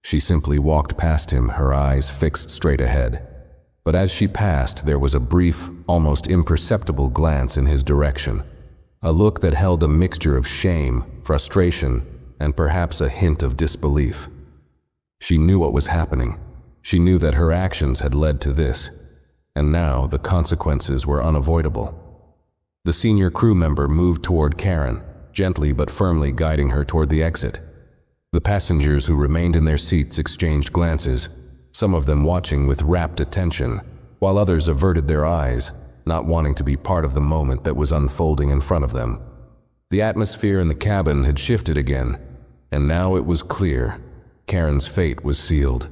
She simply walked past him, her eyes fixed straight ahead. But as she passed, there was a brief, almost imperceptible glance in his direction, a look that held a mixture of shame, frustration, and perhaps a hint of disbelief. She knew what was happening. She knew that her actions had led to this, and now the consequences were unavoidable. The senior crew member moved toward Karen, gently but firmly guiding her toward the exit. The passengers who remained in their seats exchanged glances, some of them watching with rapt attention, while others averted their eyes, not wanting to be part of the moment that was unfolding in front of them. The atmosphere in the cabin had shifted again, and now it was clear. Karen's fate was sealed.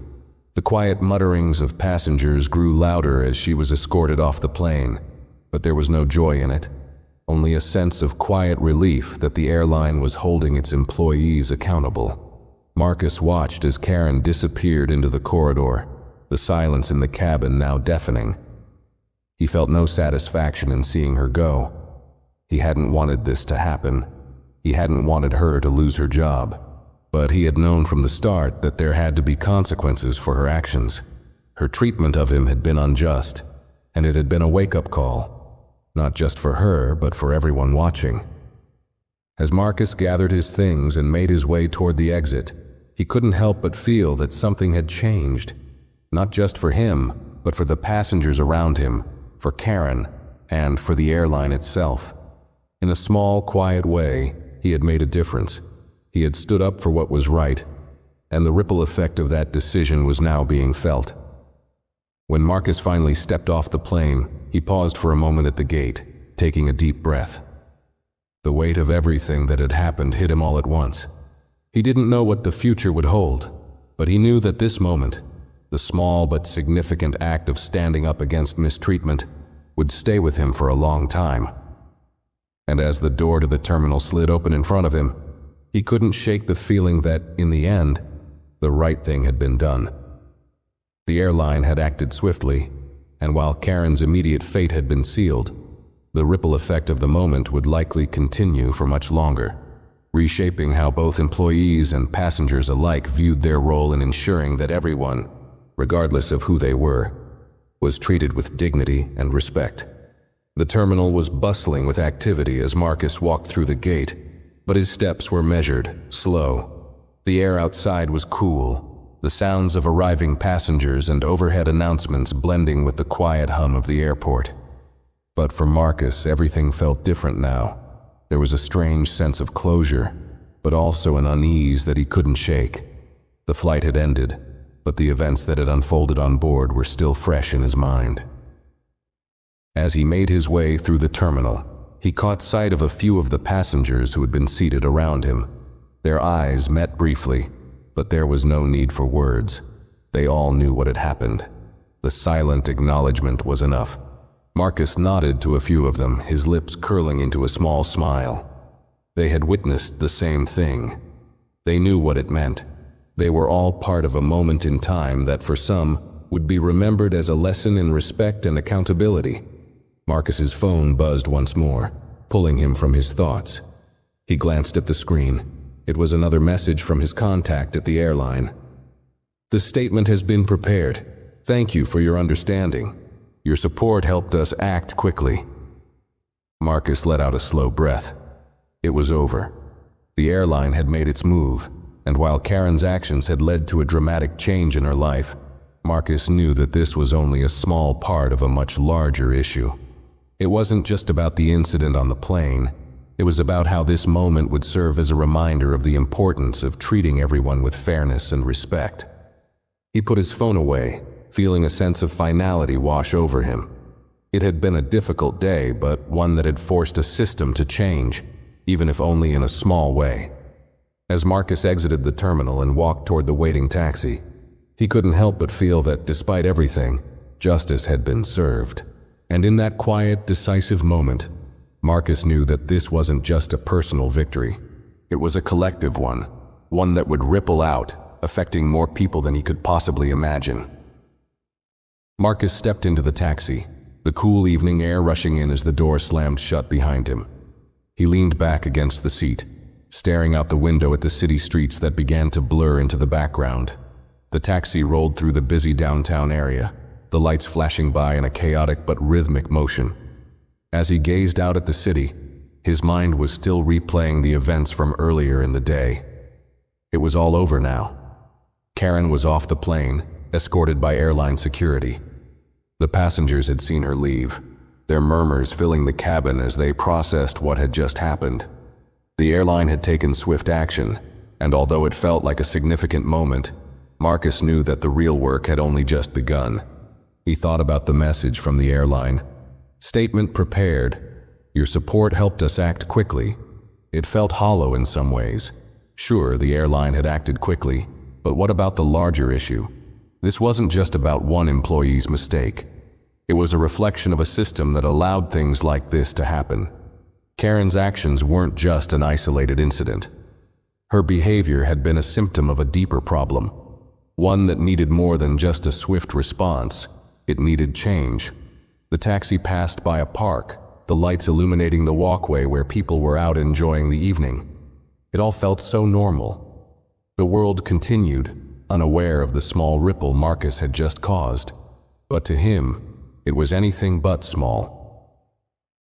The quiet mutterings of passengers grew louder as she was escorted off the plane, but there was no joy in it, only a sense of quiet relief that the airline was holding its employees accountable. Marcus watched as Karen disappeared into the corridor, the silence in the cabin now deafening. He felt no satisfaction in seeing her go. He hadn't wanted this to happen. He hadn't wanted her to lose her job. But he had known from the start that there had to be consequences for her actions. Her treatment of him had been unjust, and it had been a wake-up call, not just for her, but for everyone watching. As Marcus gathered his things and made his way toward the exit, he couldn't help but feel that something had changed, not just for him, but for the passengers around him, for Karen, and for the airline itself. In a small, quiet way, he had made a difference. He had stood up for what was right, and the ripple effect of that decision was now being felt. When Marcus finally stepped off the plane, he paused for a moment at the gate, taking a deep breath. The weight of everything that had happened hit him all at once. He didn't know what the future would hold, but he knew that this moment, the small but significant act of standing up against mistreatment, would stay with him for a long time. And as the door to the terminal slid open in front of him, he couldn't shake the feeling that, in the end, the right thing had been done. The airline had acted swiftly, and while Karen's immediate fate had been sealed, the ripple effect of the moment would likely continue for much longer, reshaping how both employees and passengers alike viewed their role in ensuring that everyone, regardless of who they were, was treated with dignity and respect. The terminal was bustling with activity as Marcus walked through the gate, but his steps were measured, slow. The air outside was cool, the sounds of arriving passengers and overhead announcements blending with the quiet hum of the airport. But for Marcus, everything felt different now. There was a strange sense of closure, but also an unease that he couldn't shake. The flight had ended, but the events that had unfolded on board were still fresh in his mind. As he made his way through the terminal, he caught sight of a few of the passengers who had been seated around him. Their eyes met briefly, but there was no need for words. They all knew what had happened. The silent acknowledgement was enough. Marcus nodded to a few of them, his lips curling into a small smile. They had witnessed the same thing. They knew what it meant. They were all part of a moment in time that for some would be remembered as a lesson in respect and accountability. Marcus's phone buzzed once more, pulling him from his thoughts. He glanced at the screen. It was another message from his contact at the airline. "The statement has been prepared. Thank you for your understanding. Your support helped us act quickly." Marcus let out a slow breath. It was over. The airline had made its move, and while Karen's actions had led to a dramatic change in her life, Marcus knew that this was only a small part of a much larger issue. It wasn't just about the incident on the plane. It was about how this moment would serve as a reminder of the importance of treating everyone with fairness and respect. He put his phone away, feeling a sense of finality wash over him. It had been a difficult day, but one that had forced a system to change, even if only in a small way. As Marcus exited the terminal and walked toward the waiting taxi, he couldn't help but feel that despite everything, justice had been served. And in that quiet, decisive moment, Marcus knew that this wasn't just a personal victory. It was a collective one that would ripple out, affecting more people than he could possibly imagine. Marcus stepped into the taxi, the cool evening air rushing in as the door slammed shut behind him. He leaned back against the seat, staring out the window at the city streets that began to blur into the background. The taxi rolled through the busy downtown area, the lights flashing by in a chaotic but rhythmic motion. As he gazed out at the city, his mind was still replaying the events from earlier in the day. It was all over now. Karen was off the plane, escorted by airline security. The passengers had seen her leave, their murmurs filling the cabin as they processed what had just happened. The airline had taken swift action, and although it felt like a significant moment, Marcus knew that the real work had only just begun. He thought about the message from the airline. "Statement prepared. Your support helped us act quickly." It felt hollow in some ways. Sure, the airline had acted quickly, but what about the larger issue? This wasn't just about one employee's mistake. It was a reflection of a system that allowed things like this to happen. Karen's actions weren't just an isolated incident. Her behavior had been a symptom of a deeper problem, one that needed more than just a swift response. It needed change. The taxi passed by a park, the lights illuminating the walkway where people were out enjoying the evening. It all felt so normal. The world continued, unaware of the small ripple Marcus had just caused. But to him, it was anything but small.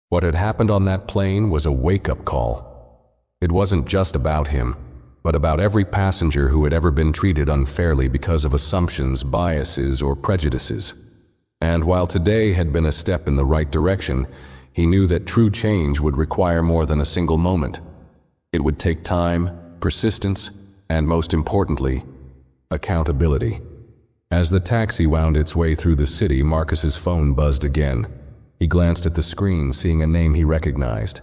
What had happened on that plane was a wake-up call. It wasn't just about him, but about every passenger who had ever been treated unfairly because of assumptions, biases, or prejudices. And while today had been a step in the right direction, he knew that true change would require more than a single moment. It would take time, persistence, and most importantly, accountability. As the taxi wound its way through the city, Marcus's phone buzzed again. He glanced at the screen, seeing a name he recognized.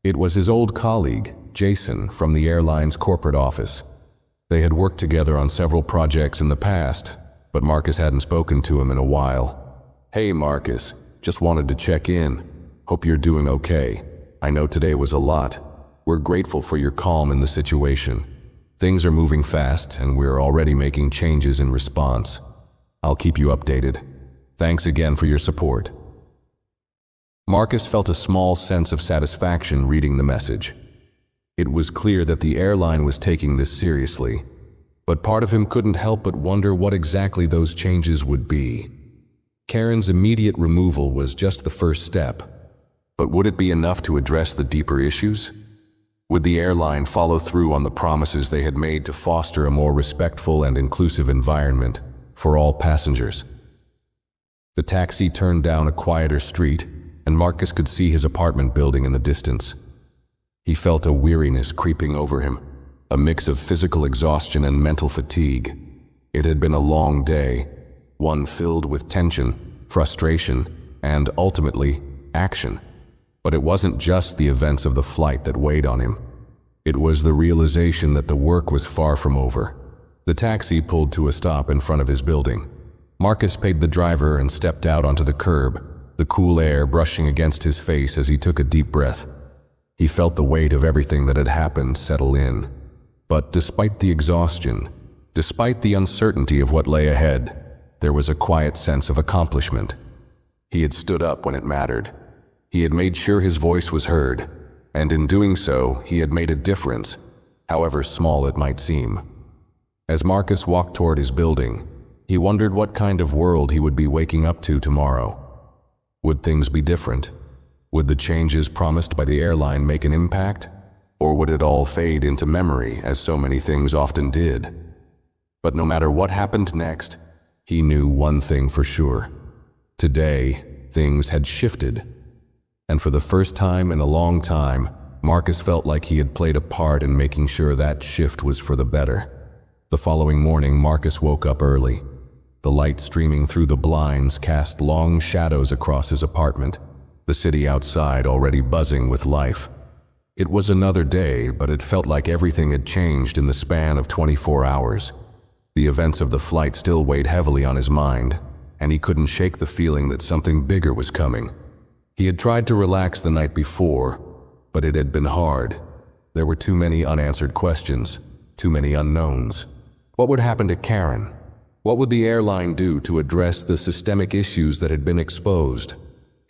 It was his old colleague, Jason, from the airline's corporate office. They had worked together on several projects in the past, but Marcus hadn't spoken to him in a while. "Hey Marcus, just wanted to check in. Hope you're doing okay. I know today was a lot. We're grateful for your calm in the situation. Things are moving fast, and we're already making changes in response. I'll keep you updated. Thanks again for your support." Marcus felt a small sense of satisfaction reading the message. It was clear that the airline was taking this seriously, but part of him couldn't help but wonder what exactly those changes would be. Karen's immediate removal was just the first step, but would it be enough to address the deeper issues? Would the airline follow through on the promises they had made to foster a more respectful and inclusive environment for all passengers? The taxi turned down a quieter street, and Marcus could see his apartment building in the distance. He felt a weariness creeping over him, a mix of physical exhaustion and mental fatigue. It had been a long day, one filled with tension, frustration, and ultimately, action. But it wasn't just the events of the flight that weighed on him. It was the realization that the work was far from over. The taxi pulled to a stop in front of his building. Marcus paid the driver and stepped out onto the curb, the cool air brushing against his face as he took a deep breath. He felt the weight of everything that had happened settle in. But despite the exhaustion, despite the uncertainty of what lay ahead, there was a quiet sense of accomplishment. He had stood up when it mattered. He had made sure his voice was heard, and in doing so, he had made a difference, however small it might seem. As Marcus walked toward his building, he wondered what kind of world he would be waking up to tomorrow. Would things be different? Would the changes promised by the airline make an impact? Or would it all fade into memory, as so many things often did? But no matter what happened next, he knew one thing for sure. Today, things had shifted. And for the first time in a long time, Marcus felt like he had played a part in making sure that shift was for the better. The following morning, Marcus woke up early. The light streaming through the blinds cast long shadows across his apartment, the city outside already buzzing with life. It was another day, but it felt like everything had changed in the span of 24 hours. The events of the flight still weighed heavily on his mind, and he couldn't shake the feeling that something bigger was coming. He had tried to relax the night before, but it had been hard. There were too many unanswered questions, too many unknowns. What would happen to Karen? What would the airline do to address the systemic issues that had been exposed?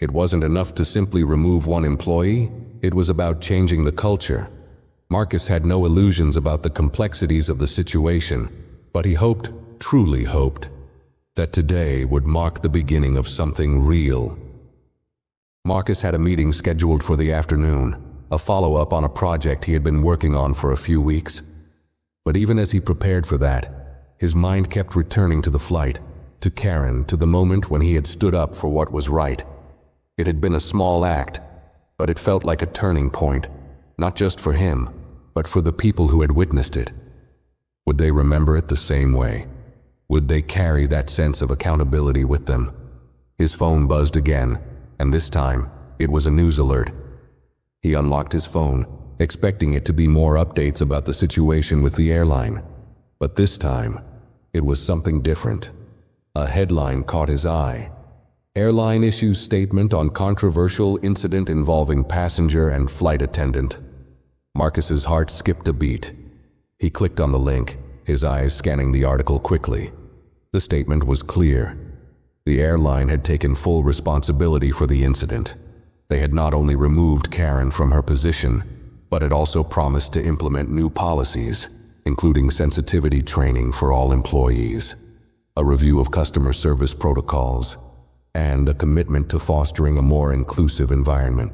It wasn't enough to simply remove one employee. It was about changing the culture. Marcus had no illusions about the complexities of the situation, but he hoped, truly hoped, that today would mark the beginning of something real. Marcus had a meeting scheduled for the afternoon, a follow-up on a project he had been working on for a few weeks. But even as he prepared for that, his mind kept returning to the flight, to Karen, to the moment when he had stood up for what was right. It had been a small act, but it felt like a turning point, not just for him, but for the people who had witnessed it. Would they remember it the same way? Would they carry that sense of accountability with them? His phone buzzed again, and this time, it was a news alert. He unlocked his phone, expecting it to be more updates about the situation with the airline. But this time, it was something different. A headline caught his eye. Airline issues statement on controversial incident involving passenger and flight attendant. Marcus's heart skipped a beat. He clicked on the link, his eyes scanning the article quickly. The statement was clear. The airline had taken full responsibility for the incident. They had not only removed Karen from her position, but had also promised to implement new policies, including sensitivity training for all employees, a review of customer service protocols, and a commitment to fostering a more inclusive environment.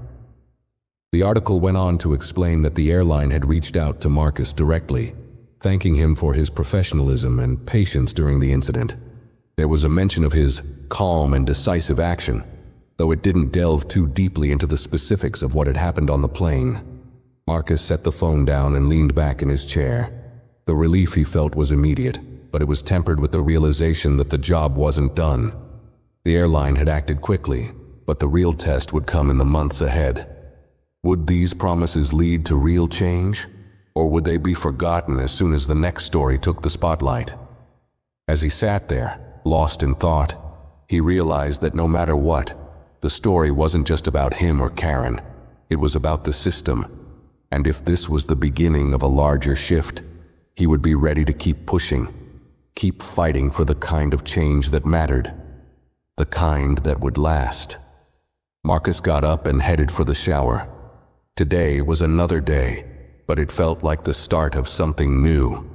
The article went on to explain that the airline had reached out to Marcus directly, thanking him for his professionalism and patience during the incident. There was a mention of his calm and decisive action, though it didn't delve too deeply into the specifics of what had happened on the plane. Marcus set the phone down and leaned back in his chair. The relief he felt was immediate, but it was tempered with the realization that the job wasn't done. The airline had acted quickly, but the real test would come in the months ahead. Would these promises lead to real change, or would they be forgotten as soon as the next story took the spotlight? As he sat there, lost in thought, he realized that no matter what, the story wasn't just about him or Karen. It was about the system. And if this was the beginning of a larger shift, he would be ready to keep pushing, keep fighting for the kind of change that mattered, the kind that would last. Marcus got up and headed for the shower. Today was another day, but it felt like the start of something new.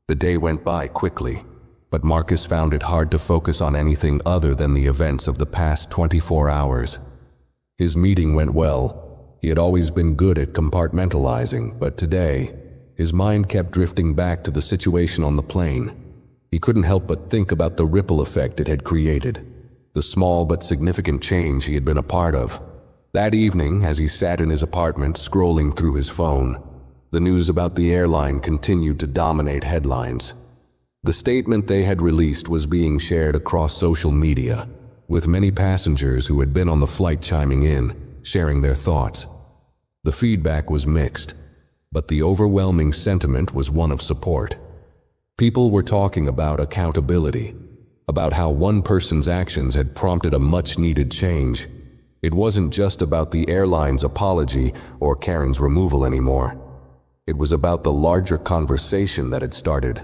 The day went by quickly, but Marcus found it hard to focus on anything other than the events of the past 24 hours. His meeting went well. He had always been good at compartmentalizing, but today, his mind kept drifting back to the situation on the plane. He couldn't help but think about the ripple effect it had created, the small but significant change he had been a part of. That evening, as he sat in his apartment scrolling through his phone, the news about the airline continued to dominate headlines. The statement they had released was being shared across social media, with many passengers who had been on the flight chiming in, sharing their thoughts. The feedback was mixed, but the overwhelming sentiment was one of support. People were talking about accountability, about how one person's actions had prompted a much-needed change. It wasn't just about the airline's apology or Karen's removal anymore. It was about the larger conversation that had started.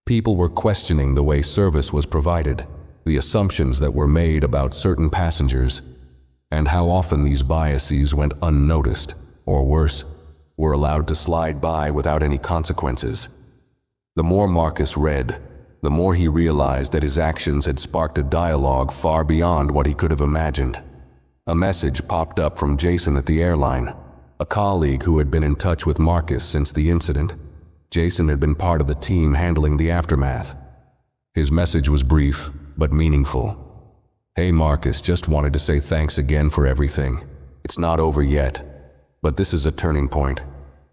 People were questioning the way service was provided, the assumptions that were made about certain passengers, and how often these biases went unnoticed, or worse, were allowed to slide by without any consequences. The more Marcus read, the more he realized that his actions had sparked a dialogue far beyond what he could have imagined. A message popped up from Jason at the airline, a colleague who had been in touch with Marcus since the incident. Jason had been part of the team handling the aftermath. His message was brief, but meaningful. "Hey Marcus, just wanted to say thanks again for everything. It's not over yet, but this is a turning point.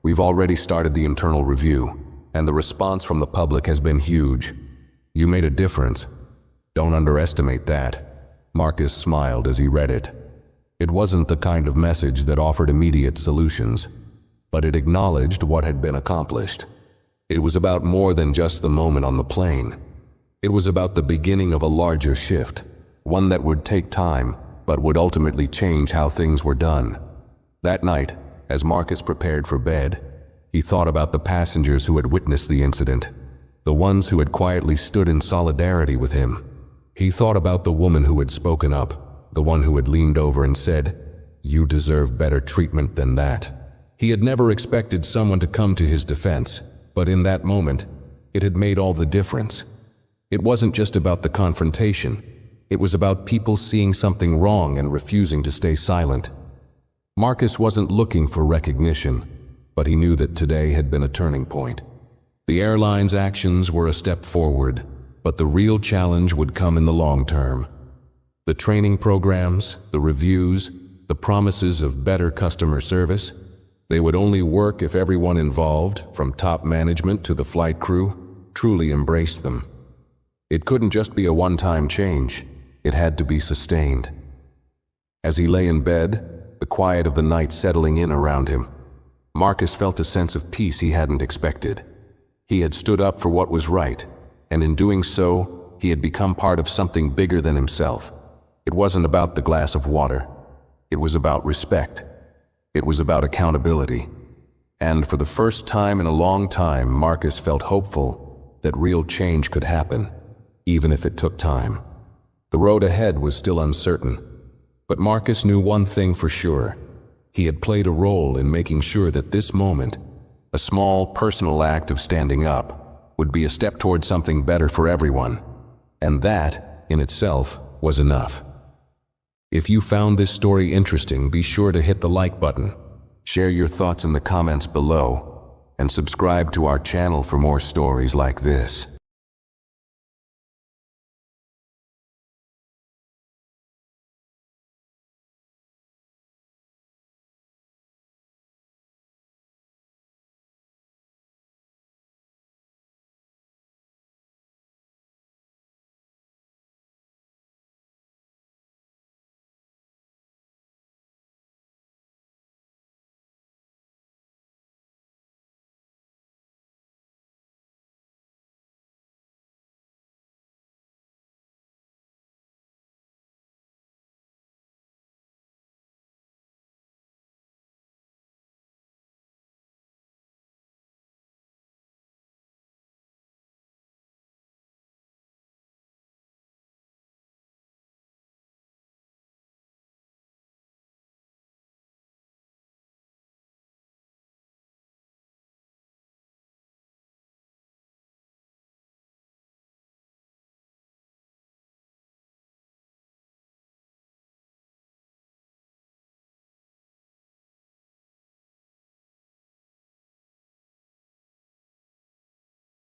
We've already started the internal review, and the response from the public has been huge. You made a difference. Don't underestimate that." Marcus smiled as he read it. It wasn't the kind of message that offered immediate solutions, but it acknowledged what had been accomplished. It was about more than just the moment on the plane. It was about the beginning of a larger shift, one that would take time, but would ultimately change how things were done. That night, as Marcus prepared for bed, he thought about the passengers who had witnessed the incident, the ones who had quietly stood in solidarity with him. He thought about the woman who had spoken up, the one who had leaned over and said, "You deserve better treatment than that." He had never expected someone to come to his defense, but in that moment, it had made all the difference. It wasn't just about the confrontation. It was about people seeing something wrong and refusing to stay silent. Marcus wasn't looking for recognition, but he knew that today had been a turning point. The airline's actions were a step forward, but the real challenge would come in the long term. The training programs, the reviews, the promises of better customer service, they would only work if everyone involved, from top management to the flight crew, truly embraced them. It couldn't just be a one-time change. It had to be sustained. As he lay in bed, the quiet of the night settling in around him, Marcus felt a sense of peace he hadn't expected. He had stood up for what was right, and in doing so, he had become part of something bigger than himself. It wasn't about the glass of water. It was about respect. It was about accountability. And for the first time in a long time, Marcus felt hopeful that real change could happen, even if it took time. The road ahead was still uncertain, but Marcus knew one thing for sure. He had played a role in making sure that this moment, a small personal act of standing up, would be a step toward something better for everyone. And that, in itself, was enough. If you found this story interesting, be sure to hit the like button, share your thoughts in the comments below, and subscribe to our channel for more stories like this.